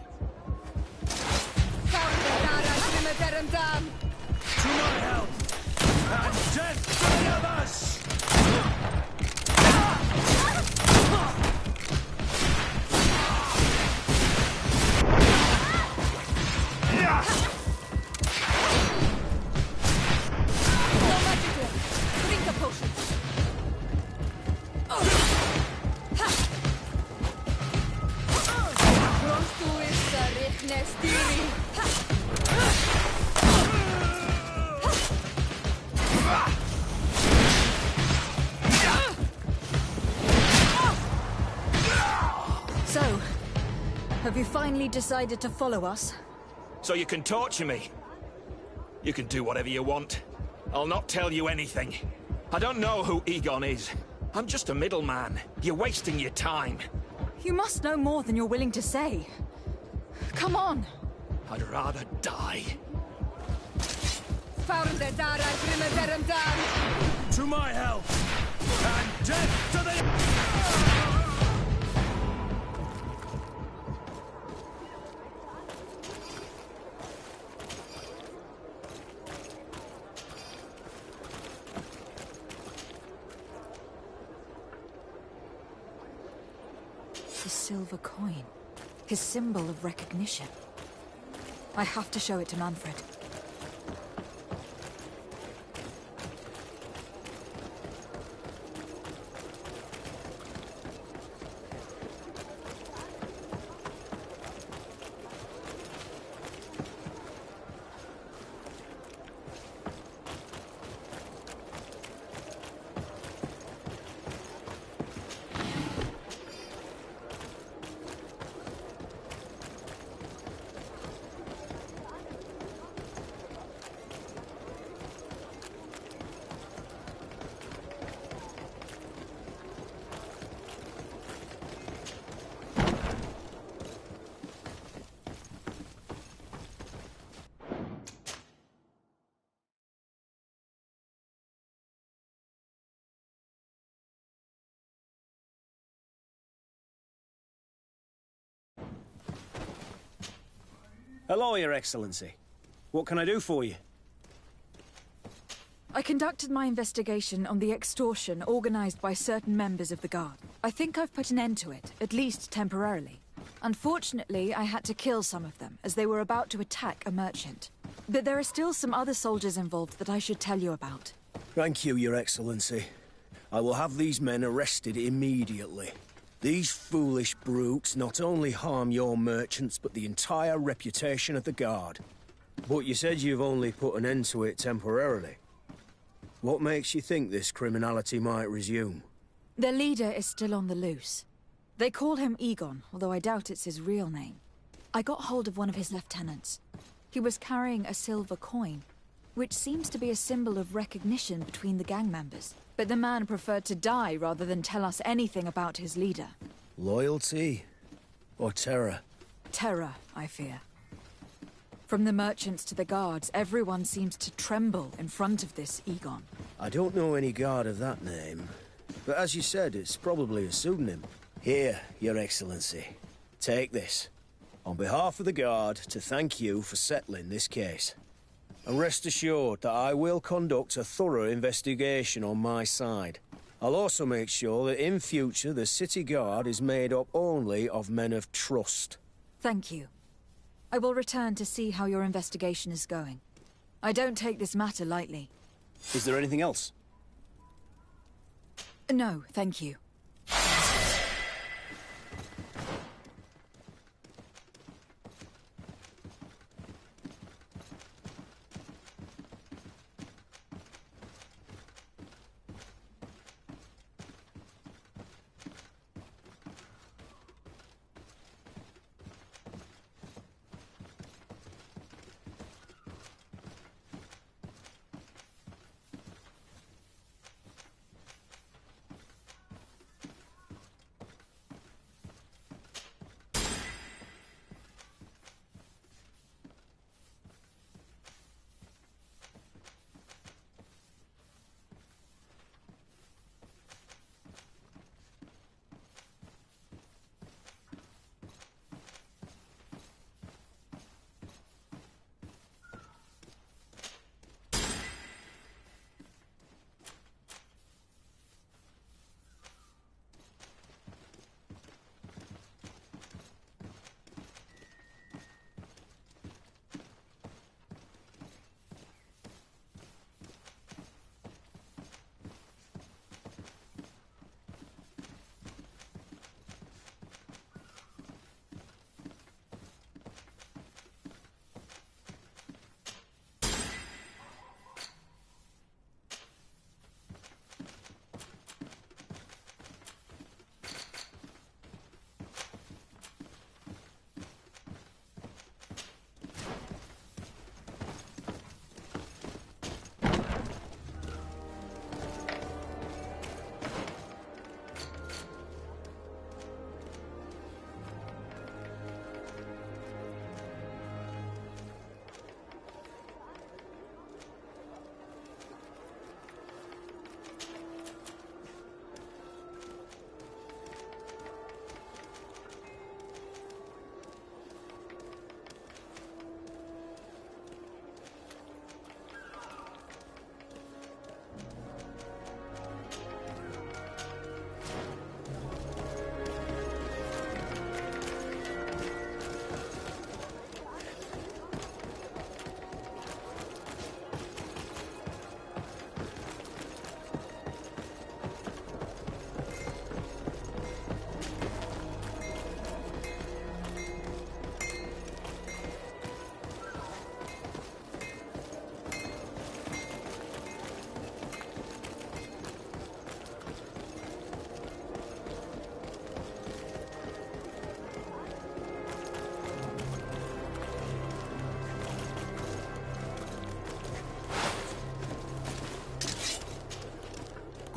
my help! And death to the others! Drink a potion. So, Have you finally decided to follow us? So you can torture me. You can do whatever you want. I'll not tell you anything. I don't know who Egon is. I'm just a middleman. You're wasting your time. You must know more than you're willing to say. Come on! I'd rather die. To my help! And death to the... The silver coin. His symbol of recognition. I have to show it to Manfred. Hello, Your Excellency. What can I do for you? I conducted my investigation on the extortion organized by certain members of the Guard. I think I've put an end to it, at least temporarily. Unfortunately, I had to kill some of them, as they were about to attack a merchant. But there are still some other soldiers involved that I should tell you about. Thank you, Your Excellency. I will have these men arrested immediately. These foolish brutes not only harm your merchants, but the entire reputation of the Guard. But you said you've only put an end to it temporarily. What makes you think this criminality might resume? Their leader is still on the loose. They call him Egon, although I doubt it's his real name. I got hold of one of his lieutenants. He was carrying a silver coin, which seems to be a symbol of recognition between the gang members. But the man preferred to die rather than tell us anything about his leader. Loyalty? Or terror? Terror, I fear. From the merchants to the guards, everyone seems to tremble in front of this Egon. I don't know any guard of that name. But as you said, it's probably a pseudonym. Here, Your Excellency. Take this. On behalf of the Guard, to thank you for settling this case. And rest assured that I will conduct a thorough investigation on my side. I'll also make sure that in future the City Guard is made up only of men of trust. Thank you. I will return to see how your investigation is going. I don't take this matter lightly. Is there anything else? No, thank you.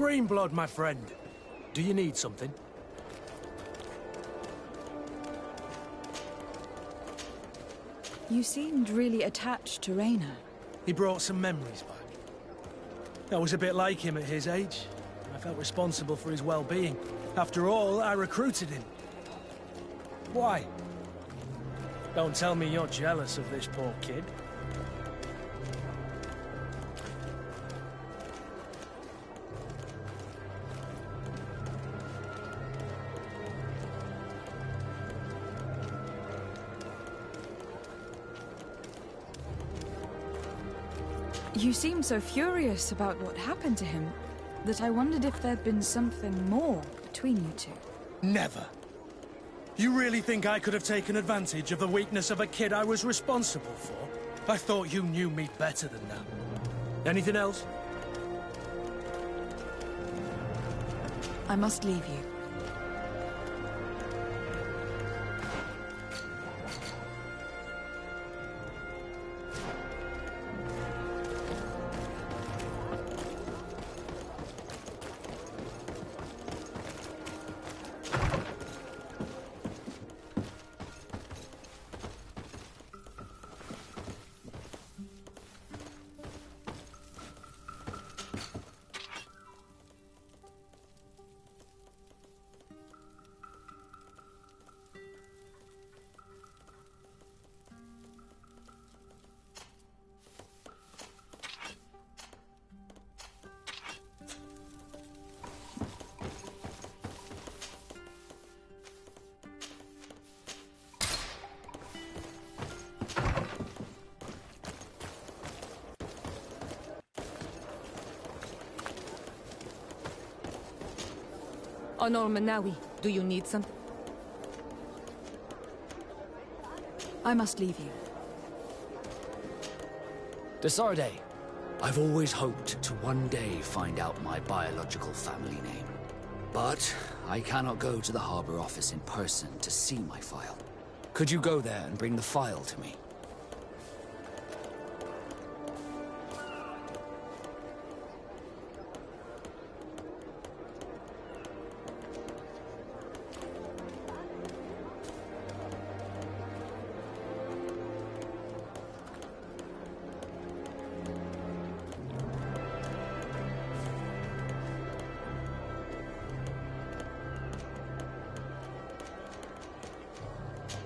Greenblood, my friend. Do you need something? You seemed really attached to Raynor. He brought some memories back. I was a bit like him at his age. I felt responsible for his well-being. After all, I recruited him. Why? Don't tell me you're jealous of this poor kid. You seemed so furious about what happened to him that I wondered if there'd been something more between you two. Never. You really think I could have taken advantage of the weakness of a kid I was responsible for? I thought you knew me better than that. Anything else? I must leave you. Honor Manawi, do you need something? I must leave you. Desarde, I've always hoped to one day find out my biological family name. But I cannot go to the Harbor Office in person to see my file. Could you go there and bring the file to me?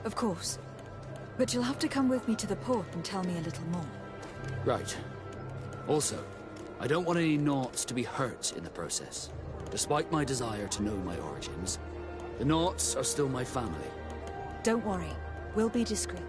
Of course. But you'll have to come with me to the port and tell me a little more. Right. Also, I don't want any Naughts to be hurt in the process. Despite my desire to know my origins, the Naughts are still my family. Don't worry. We'll be discreet.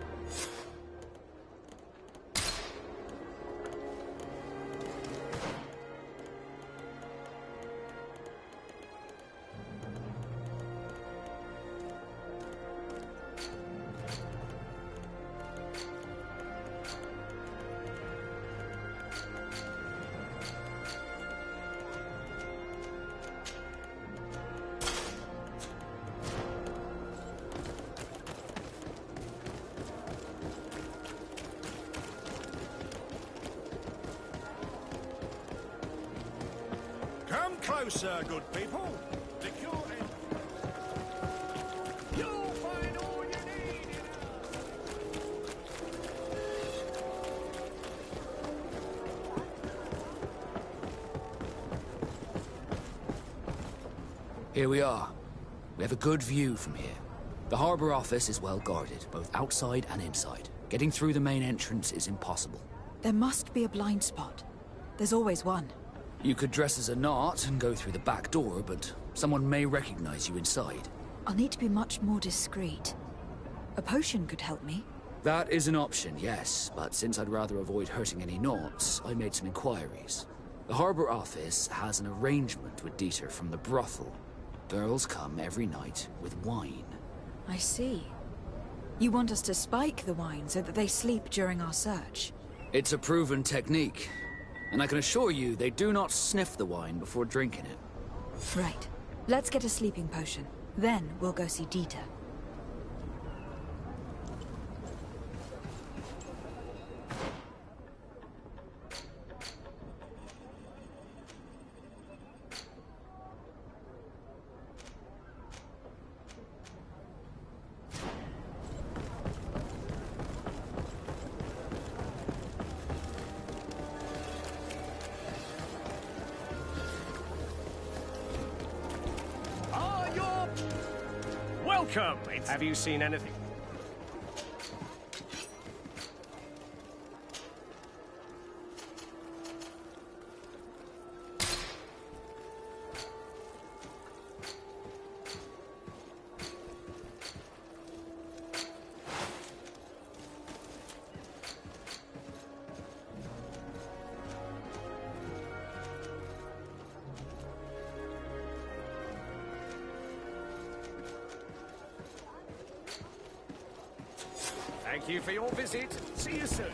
Come closer, good people. Secure and... You'll find all you need in Here we are. We have a good view from here. The Harbor Office is well guarded, both outside and inside. Getting through the main entrance is impossible. There must be a blind spot. There's always one. You could dress as a Naut and go through the back door, but someone may recognize you inside. I'll need to be much more discreet. A potion could help me. That is an option, yes, but since I'd rather avoid hurting any Naughts, I made some inquiries. The Harbor Office has an arrangement with Dieter from the brothel. Girls come every night with wine. I see. You want us to spike the wine so that they sleep during our search? It's a proven technique, and I can assure you they do not sniff the wine before drinking it. Right. Let's get a sleeping potion. Then we'll go see Dieter. Come, have you seen anything? Thank you for your visit. See you soon.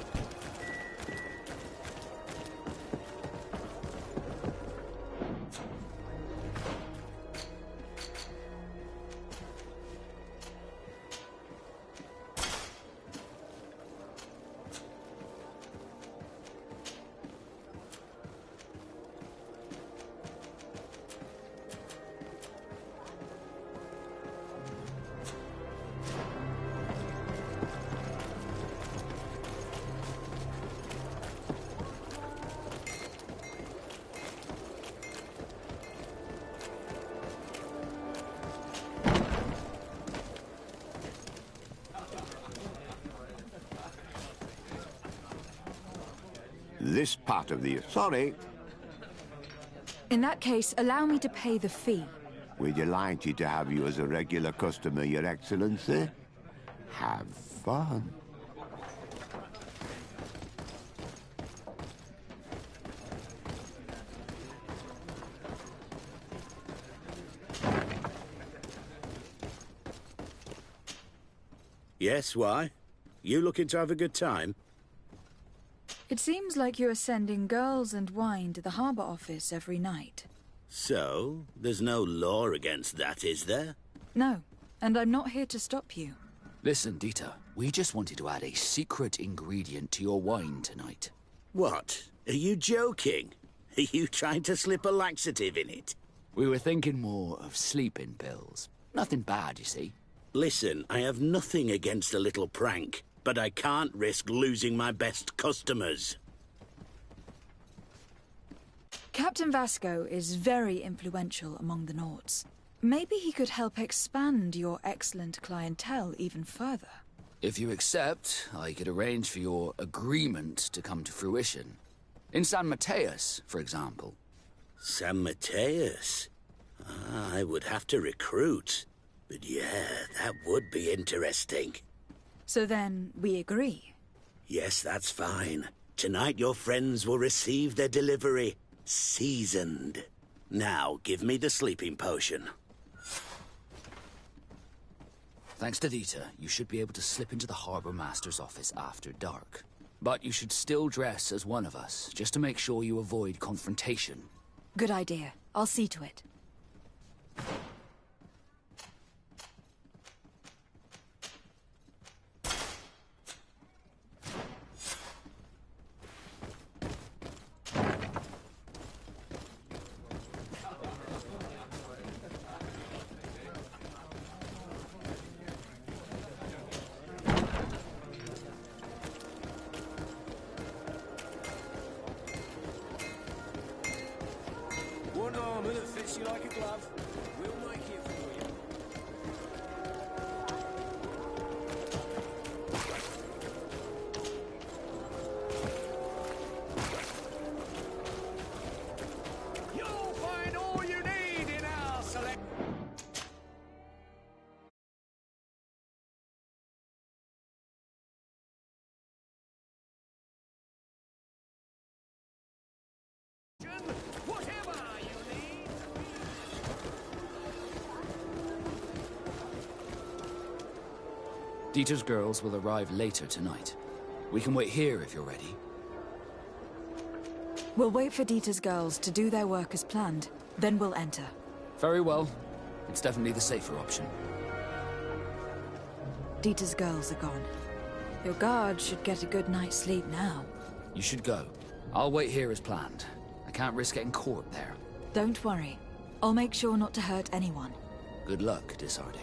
This part of the... Sorry. In that case, allow me to pay the fee. We're delighted to have you as a regular customer, Your Excellency. Have fun. Yes, why? You looking to have a good time? It seems like you're sending girls and wine to the Harbour Office every night. So, there's no law against that, is there? No, and I'm not here to stop you. Listen, Dieter, we just wanted to add a secret ingredient to your wine tonight. What? Are you joking? Are you trying to slip a laxative in it? We were thinking more of sleeping pills. Nothing bad, you see. Listen, I have nothing against a little prank, but I can't risk losing my best customers. Captain Vasco is very influential among the Nords. Maybe he could help expand your excellent clientele even further. If you accept, I could arrange for your agreement to come to fruition. In San Mateus, for example. San Mateus? I would have to recruit. But yeah, that would be interesting. So then, we agree? Yes, that's fine. Tonight your friends will receive their delivery. Seasoned. Now, give me the sleeping potion. Thanks to Dieter, you should be able to slip into the Harbour Master's office after dark. But you should still dress as one of us, just to make sure you avoid confrontation. Good idea. I'll see to it. One armour that fits you like a glove. We'll make it for you. You'll find all you need in our select. Whatever you need. Dieter's girls will arrive later tonight. We can wait here if you're ready. We'll wait for Dieter's girls to do their work as planned, then we'll enter. Very well. It's definitely the safer option. Dieter's girls are gone. Your guard should get a good night's sleep now. You should go. I'll wait here as planned. I can't risk getting caught there. Don't worry. I'll make sure not to hurt anyone. Good luck, Disarde.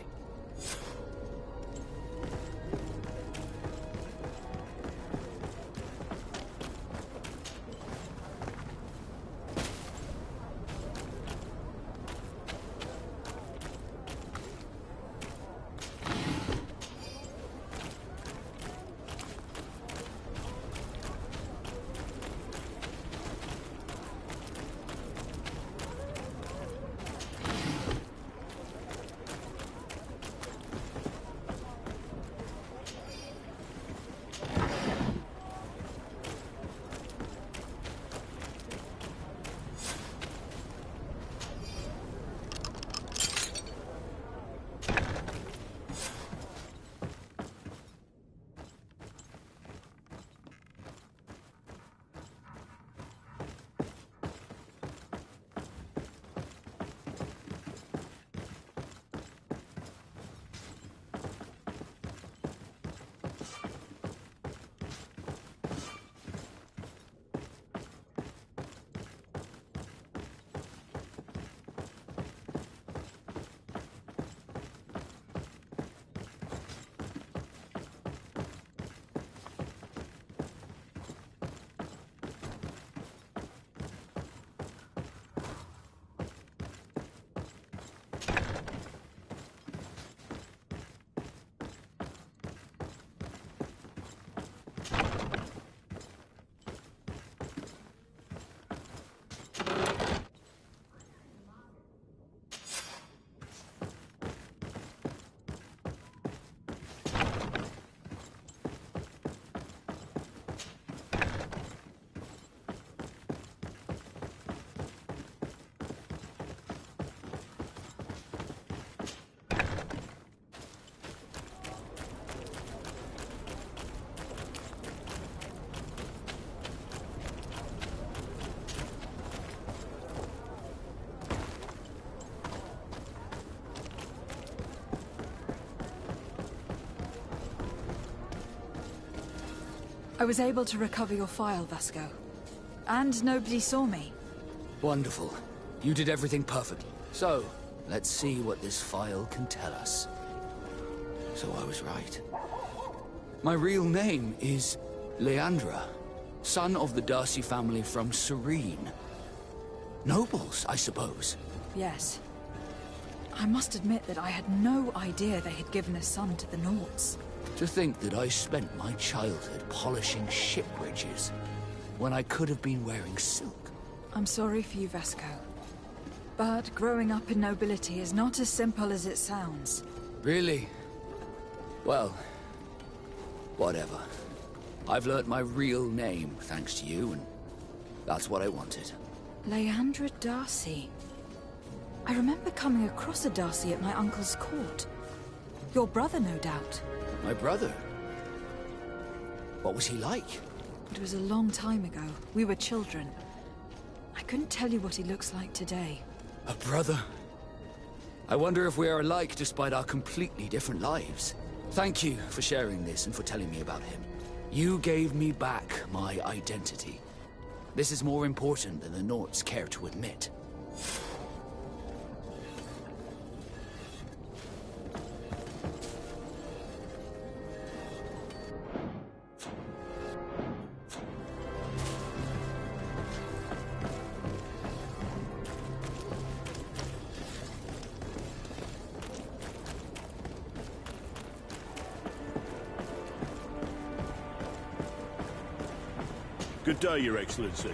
I was able to recover your file, Vasco. And nobody saw me. Wonderful. You did everything perfectly. So, let's see what this file can tell us. So I was right. My real name is Leandra, son of the Darcy family from Serene. Nobles, I suppose. Yes. I must admit that I had no idea they had given a son to the Nords. To think that I spent my childhood polishing ship bridges, when I could have been wearing silk. I'm sorry for you, Vasco. But growing up in nobility is not as simple as it sounds. Really? Well, whatever. I've learnt my real name, thanks to you, and that's what I wanted. Leandra Darcy. I remember coming across a Darcy at my uncle's court. Your brother, no doubt. My brother? What was he like? It was a long time ago. We were children. I couldn't tell you what he looks like today. A brother? I wonder if we are alike despite our completely different lives. Thank you for sharing this and for telling me about him. You gave me back my identity. This is more important than the Nords care to admit. Good day, Your Excellency.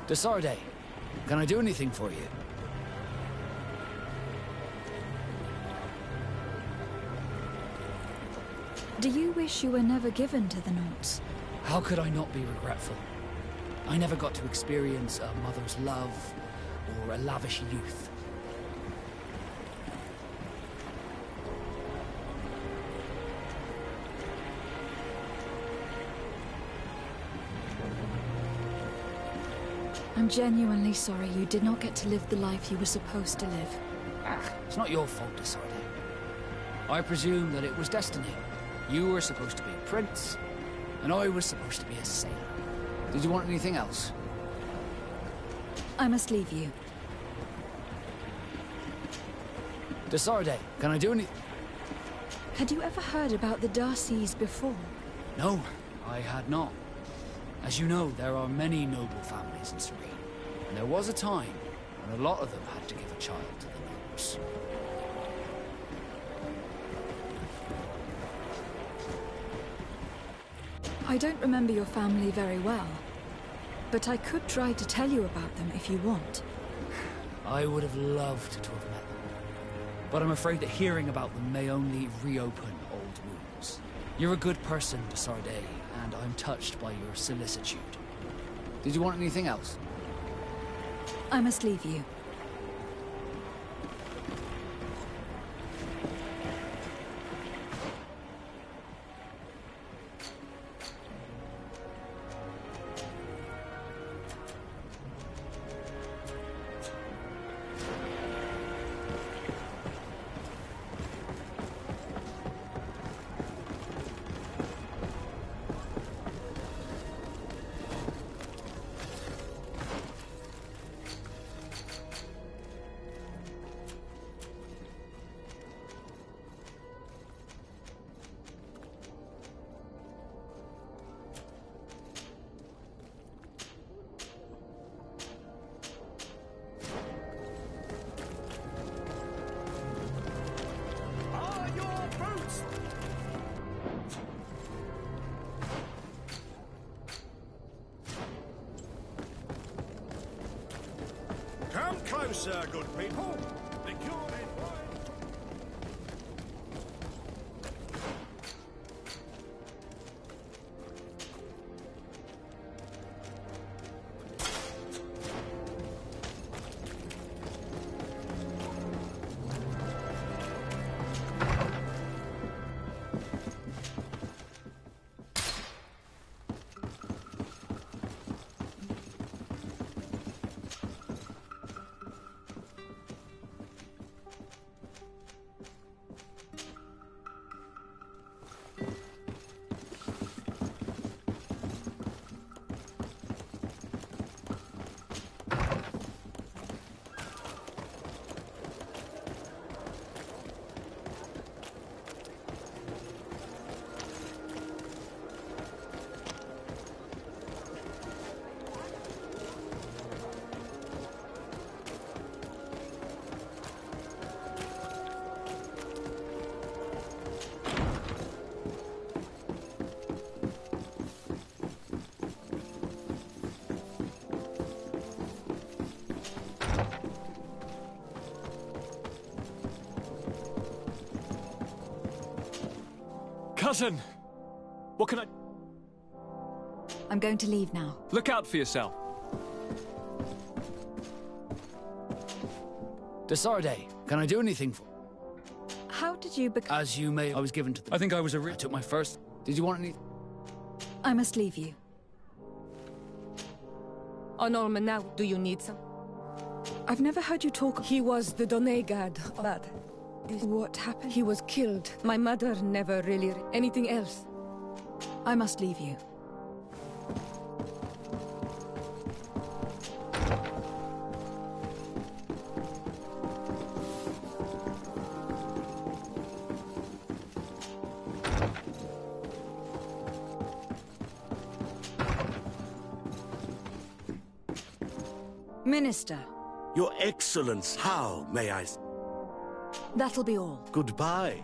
Desarde, can I do anything for you? Do you wish you were never given to the Nords? How could I not be regretful? I never got to experience a mother's love or a lavish youth. I'm genuinely sorry you did not get to live the life you were supposed to live. It's not your fault, Desarde. I presume that it was destiny. You were supposed to be a prince, and I was supposed to be a sailor. Did you want anything else? I must leave you. Desarde, can I do anything? Had you ever heard about the Darcys before? No, I had not. As you know, there are many noble families in Serene, and there was a time when a lot of them had to give a child to the Nords. I don't remember your family very well, but I could try to tell you about them if you want. I would have loved to have met them, but I'm afraid that hearing about them may only reopen old wounds. You're a good person, Desarde, and I'm touched by your solicitude. Did you want anything else? I must leave you. Come closer, good people. The cure is wide. Cousin! What can I... I'm going to leave now. Look out for yourself. Desarde, can I do anything for... How did you become... As you may... I was given to the... I think I was a... I took my first... Did you want any... I must leave you. On now, do you need some? I've never heard you talk... He was the Donegad. But what happened? he was killed. My mother never really... Anything else? I must leave you. Minister. Your Excellence, how may I... That'll be all. Goodbye.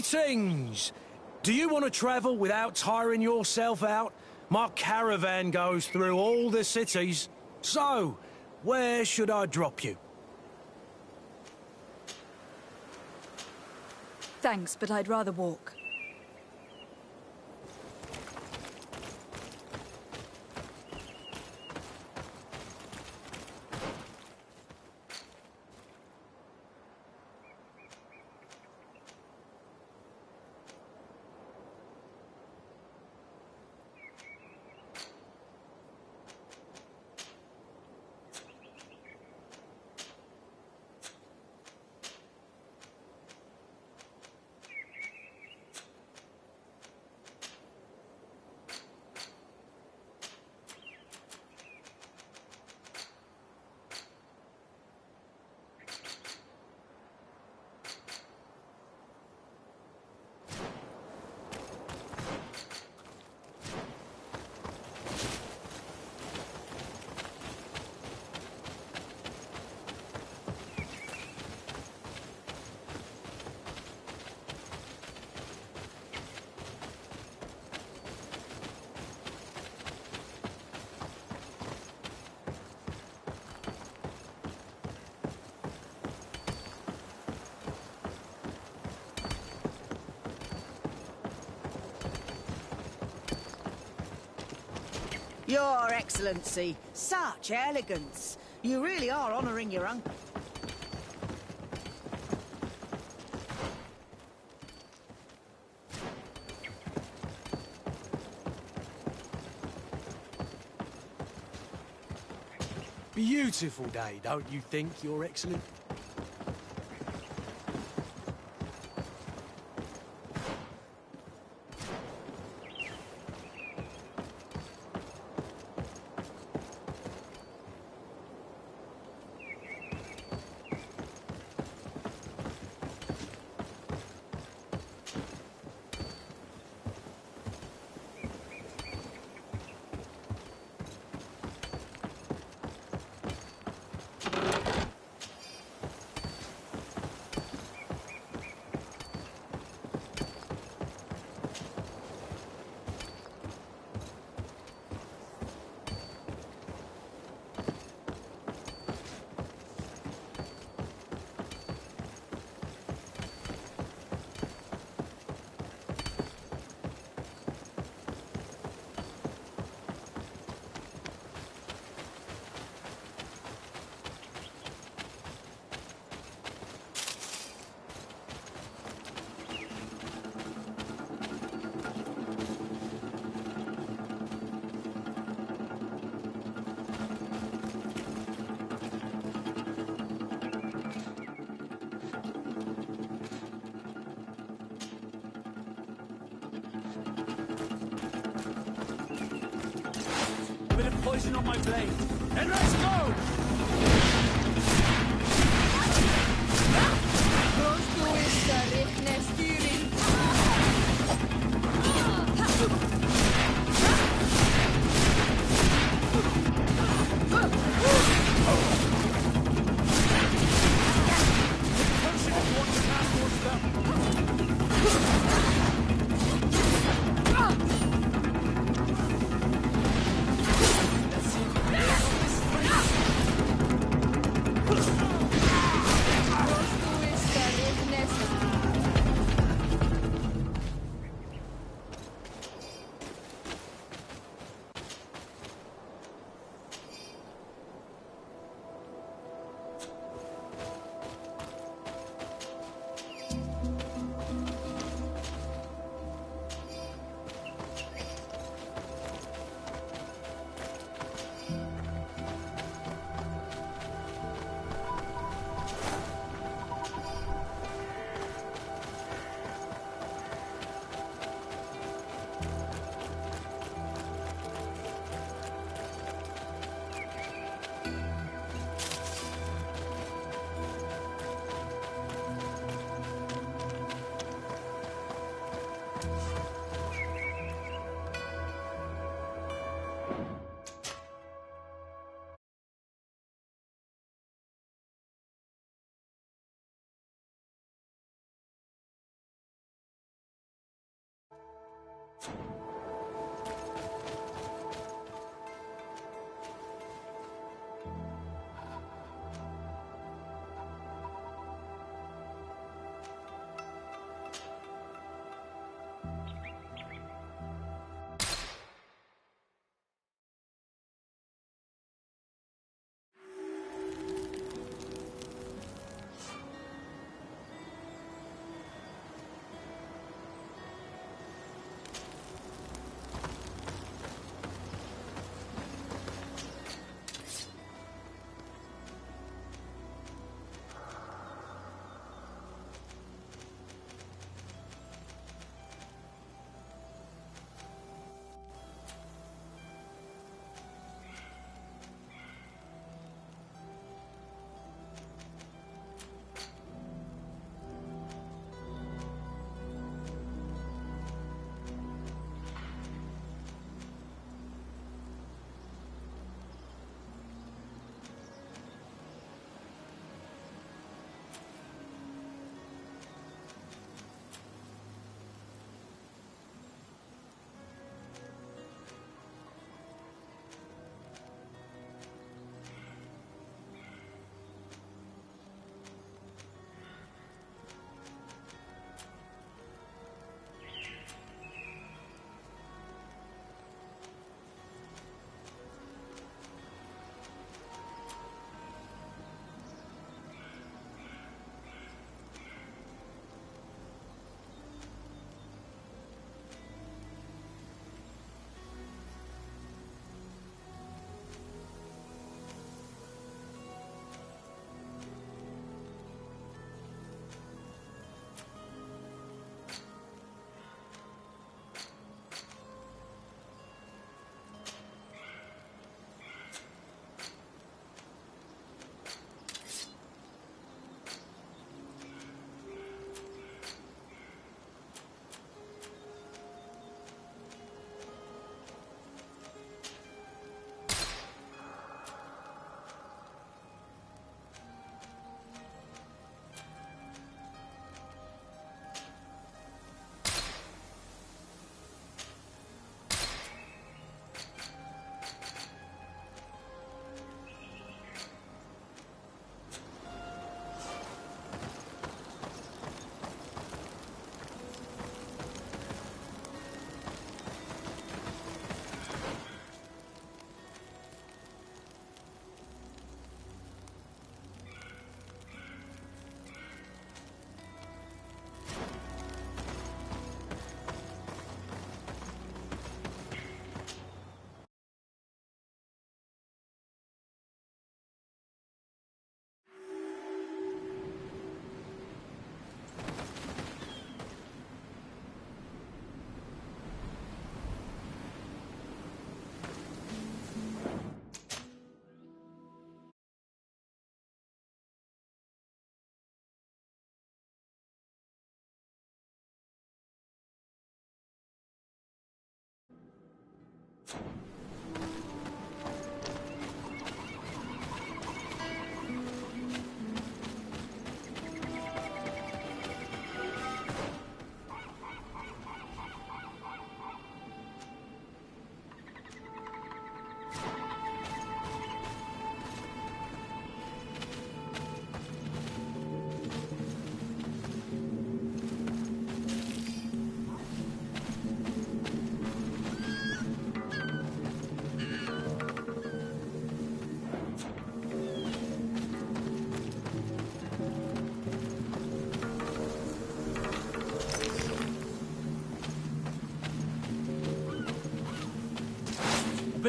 Greetings! Do you want to travel without tiring yourself out? My caravan goes through all the cities. So, where should I drop you? Thanks, but I'd rather walk. Your Excellency, such elegance. You really are honouring your uncle. Beautiful day, don't you think, Your Excellency? poison on my blade. Then let's go!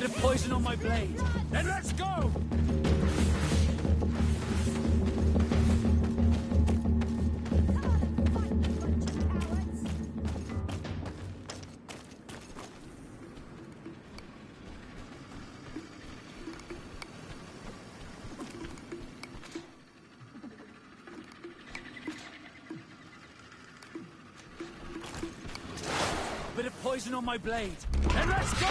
Bit of poison on my blade. Then let's go! Bit of poison on my blade. Then let's go!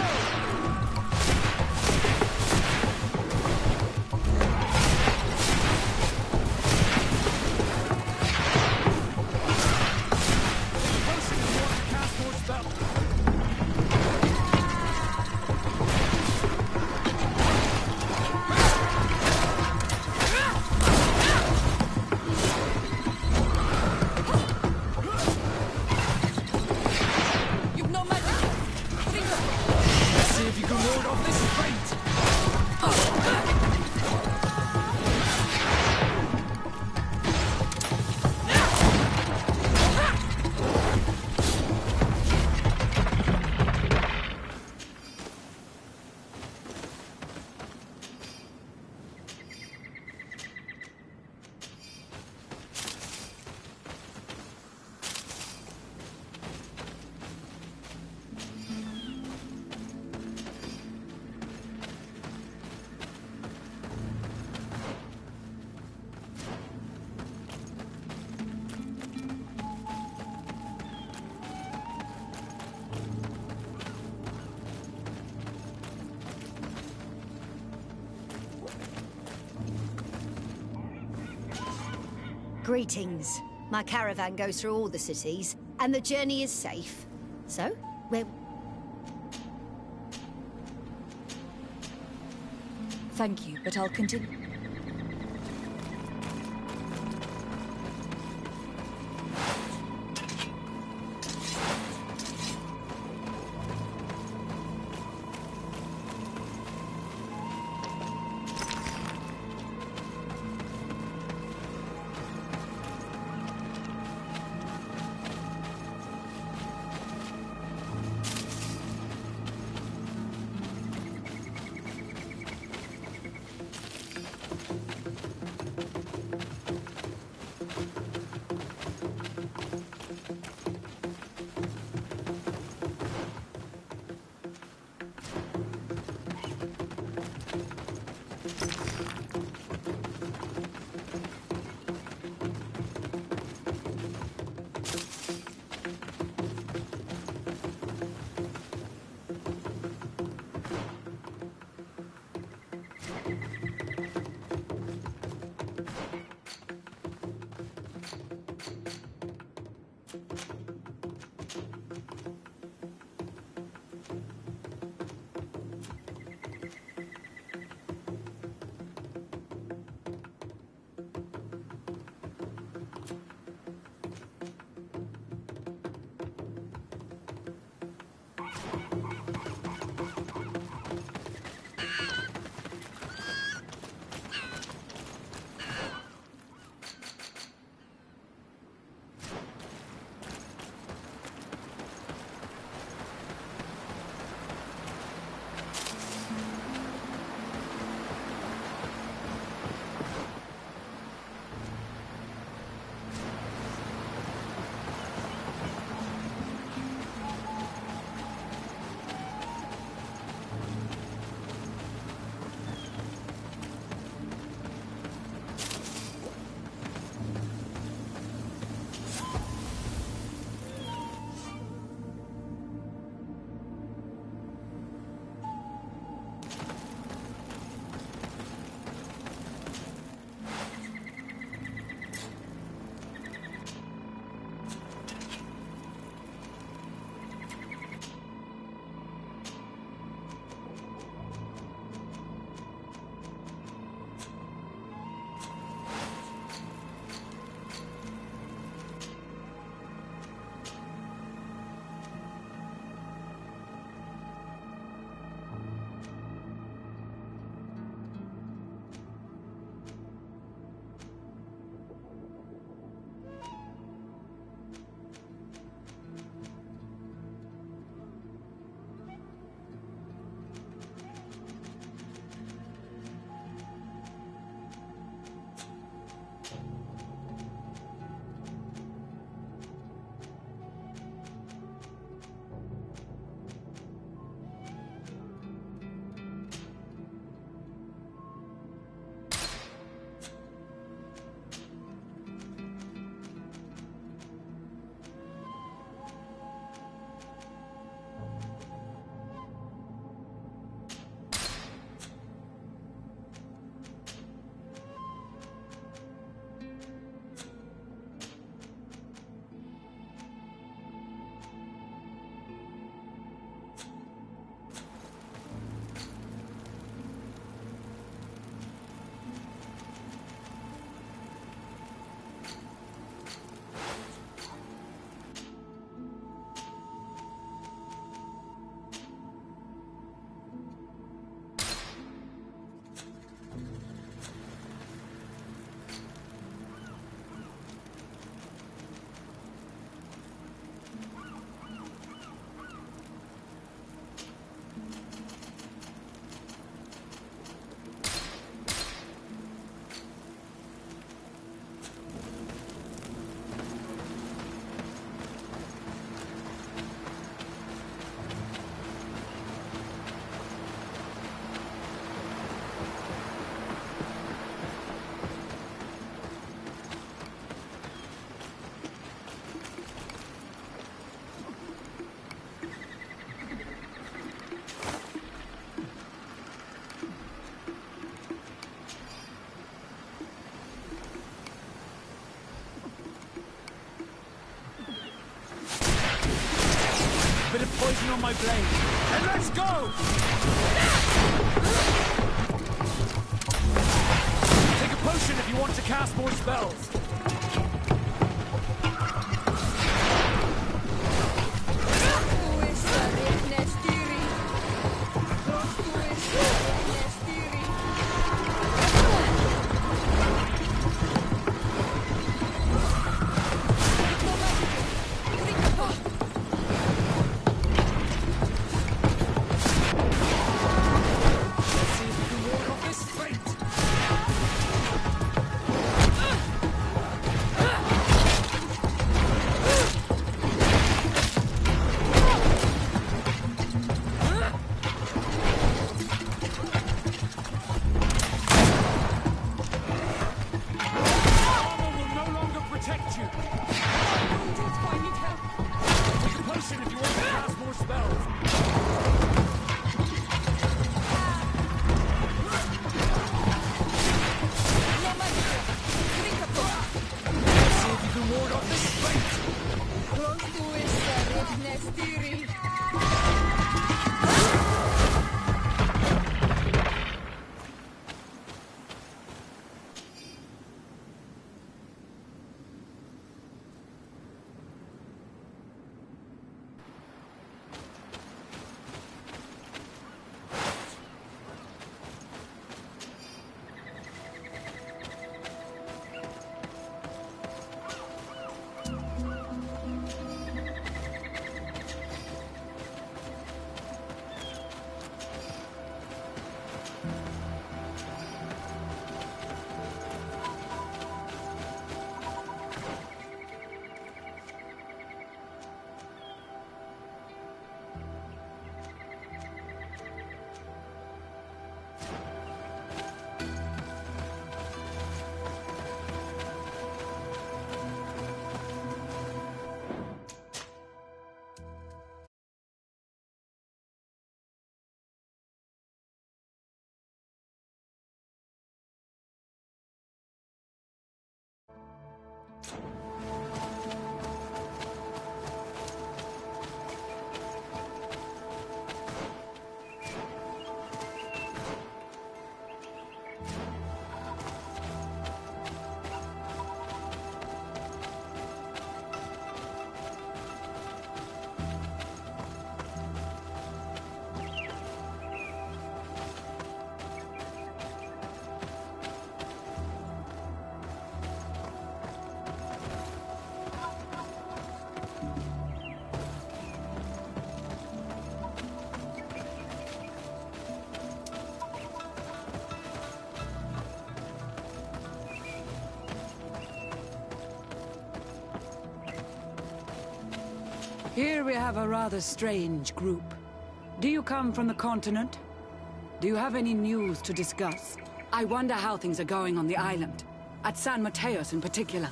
Greetings. My caravan goes through all the cities, and the journey is safe. So, where... Thank you, but I'll continue. poison on my blade. And let's go! Take a potion if you want to cast more spells. Here we have a rather strange group. Do you come from the continent? Do you have any news to discuss? I wonder how things are going on the island. At San Mateos in particular.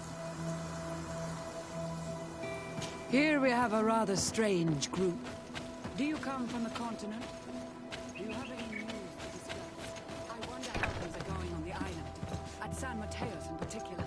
Here we have a rather strange group. Do you come from the continent? Do you have any news to discuss? I wonder how things are going on the island. At San Mateos in particular.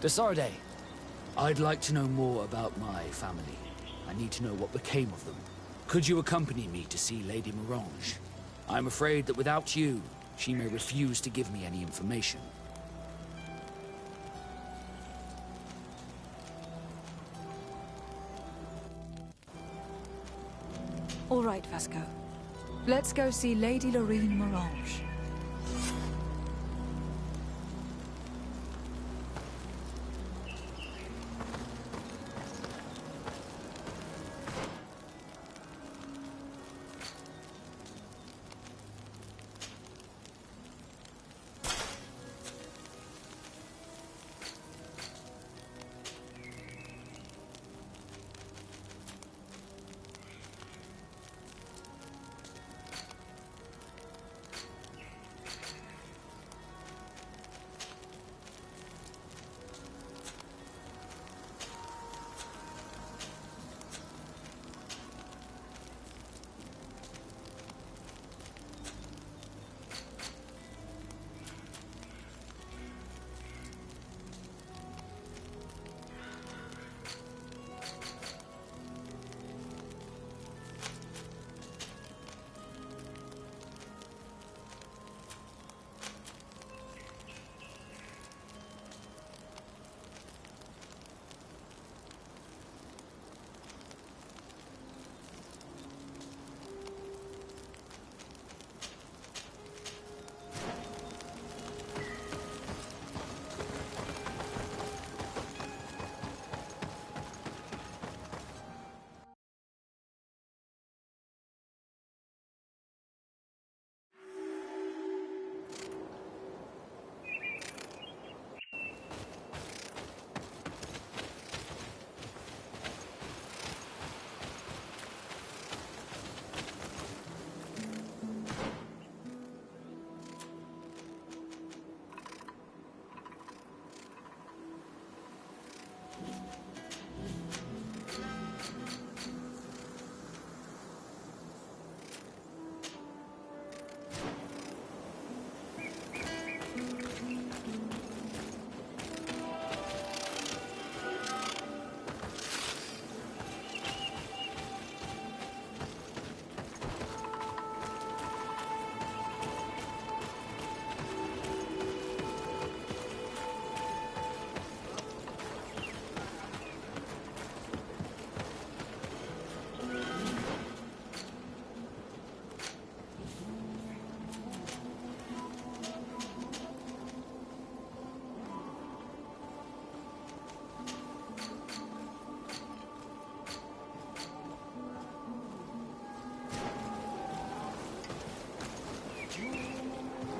Desarde, I'd like to know more about my family. I need to know what became of them. Could you accompany me to see Lady Morange? I'm afraid that without you, she may refuse to give me any information. All right, Vasco. Let's go see Lady Lorene Morange.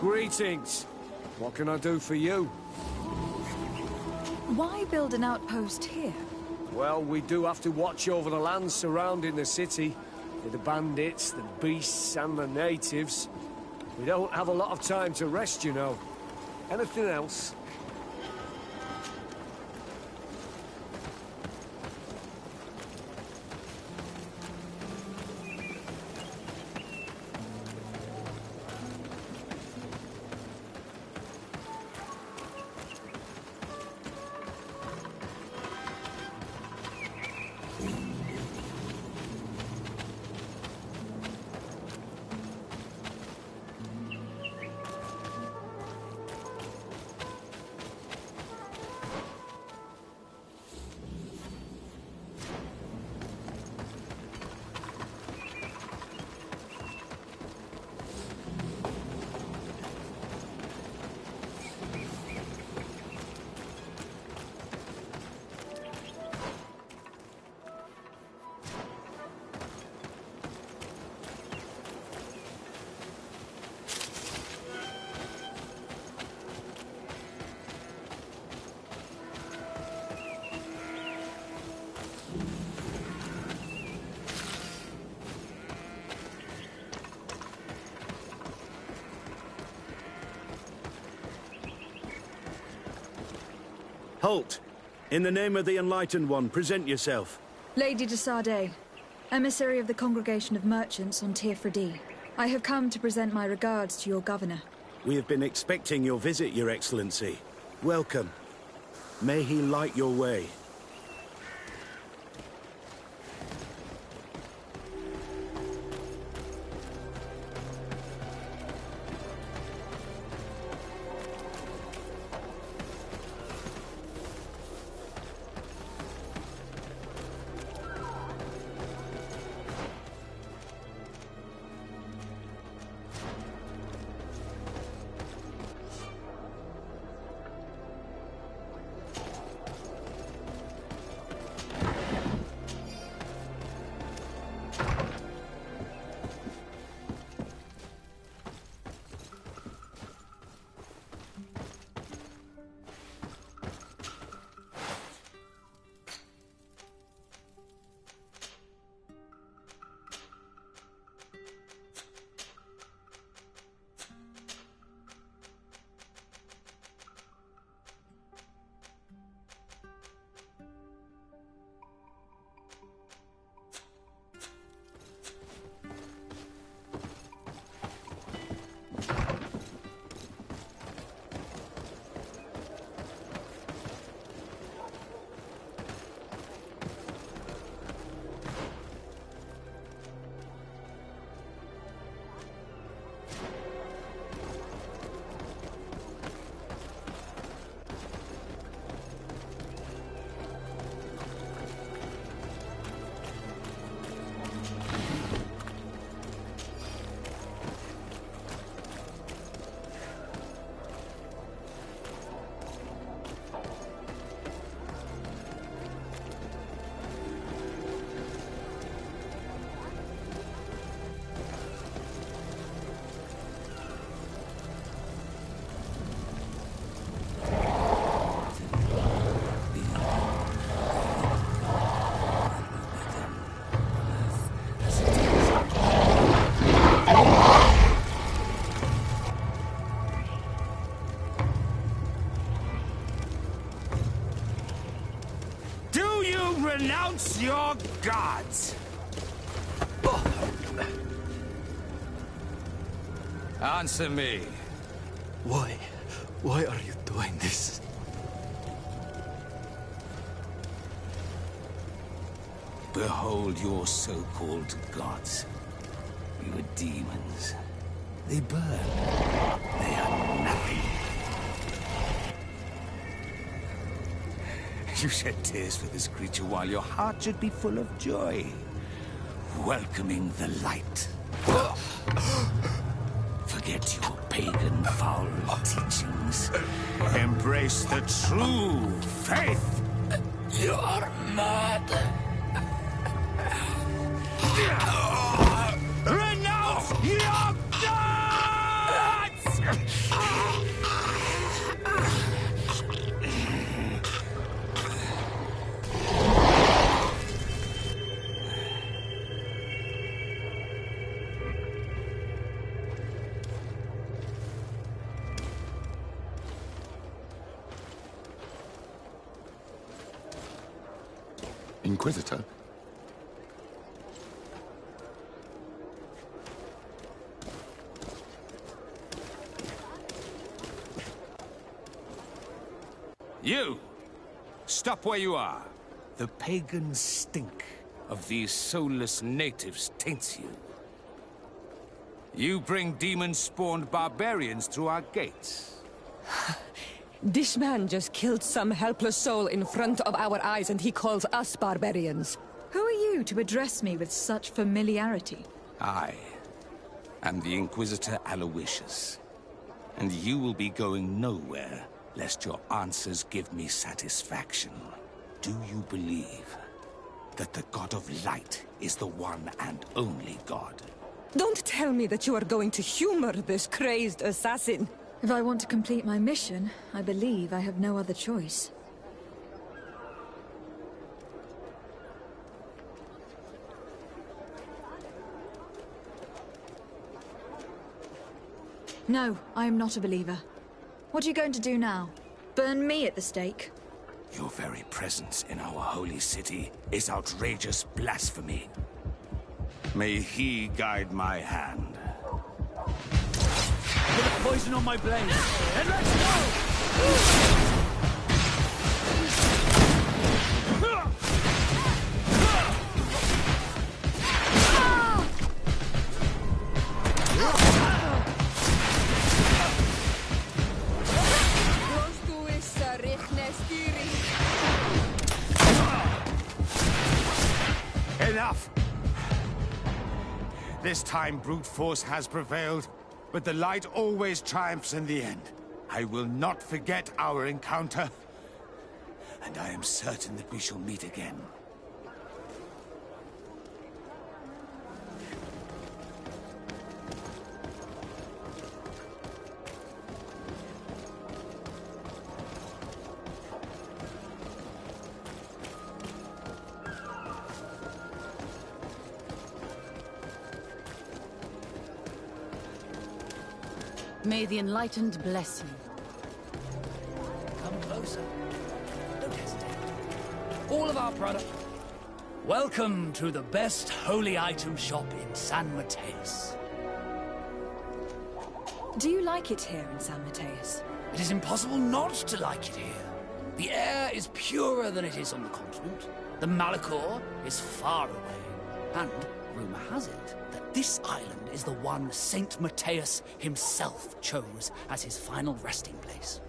Greetings. What can I do for you? Why build an outpost here? Well, we do have to watch over the lands surrounding the city. For the bandits, the beasts, and the natives. We don't have a lot of time to rest, you know. Anything else? Halt! In the name of the Enlightened One, present yourself. Lady de Sardet, emissary of the Congregation of Merchants on Tirfredi. I have come to present my regards to your governor. We have been expecting your visit, Your Excellency. Welcome. May he light your way. Renounce your gods! Answer me. Why? Why are you doing this? Behold your so-called gods. Your demons. They burn. They are nothing. You shed tears for this creature while your heart should be full of joy. Welcoming the light. Forget your pagan foul teachings. Embrace the true faith. You are mad. Renounce your gods! Inquisitor? You! Stop where you are. The pagan stink of these soulless natives taints you. You bring demon-spawned barbarians through our gates. This man just killed some helpless soul in front of our eyes, and he calls us barbarians. Who are you to address me with such familiarity? I am the Inquisitor Aloysius, and you will be going nowhere lest your answers give me satisfaction. Do you believe that the God of Light is the one and only God? Don't tell me that you are going to humor this crazed assassin. If I want to complete my mission, I believe I have no other choice. No, I am not a believer. What are you going to do now? Burn me at the stake? Your very presence in our holy city is outrageous blasphemy. May he guide my hand. Put a poison on my blade, and let's go! Enough! This time brute force has prevailed, but the light always triumphs in the end. I will not forget our encounter, and I am certain that we shall meet again. May the Enlightened bless you. Come closer. Don't hesitate. All of our product. Welcome to the best holy item shop in San Mateus. Do you like it here in San Mateus? It is impossible not to like it here. The air is purer than it is on the continent. The Malachor is far away. And rumor has it that this island is the one Saint Mateus himself chose as his final resting place.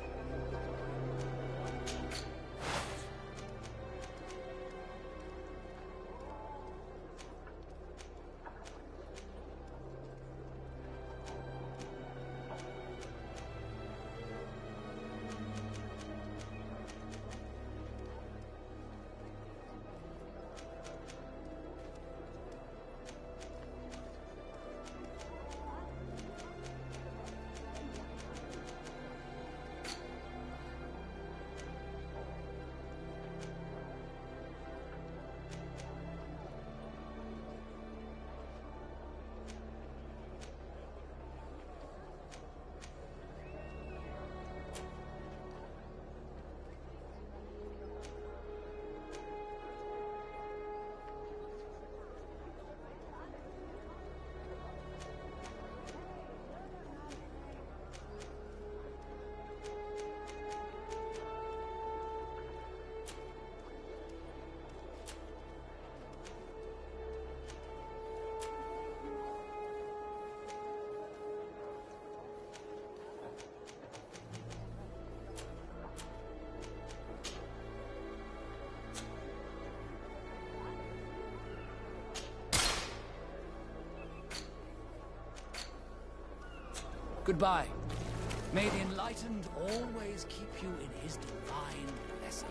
Goodbye. May the Enlightened always keep you in his divine blessing.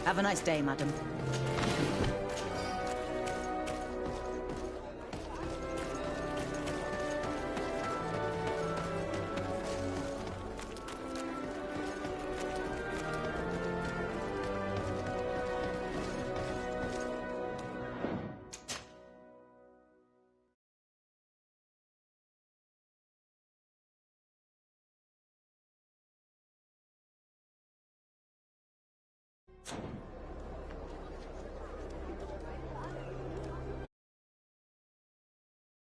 Have a nice day, madam.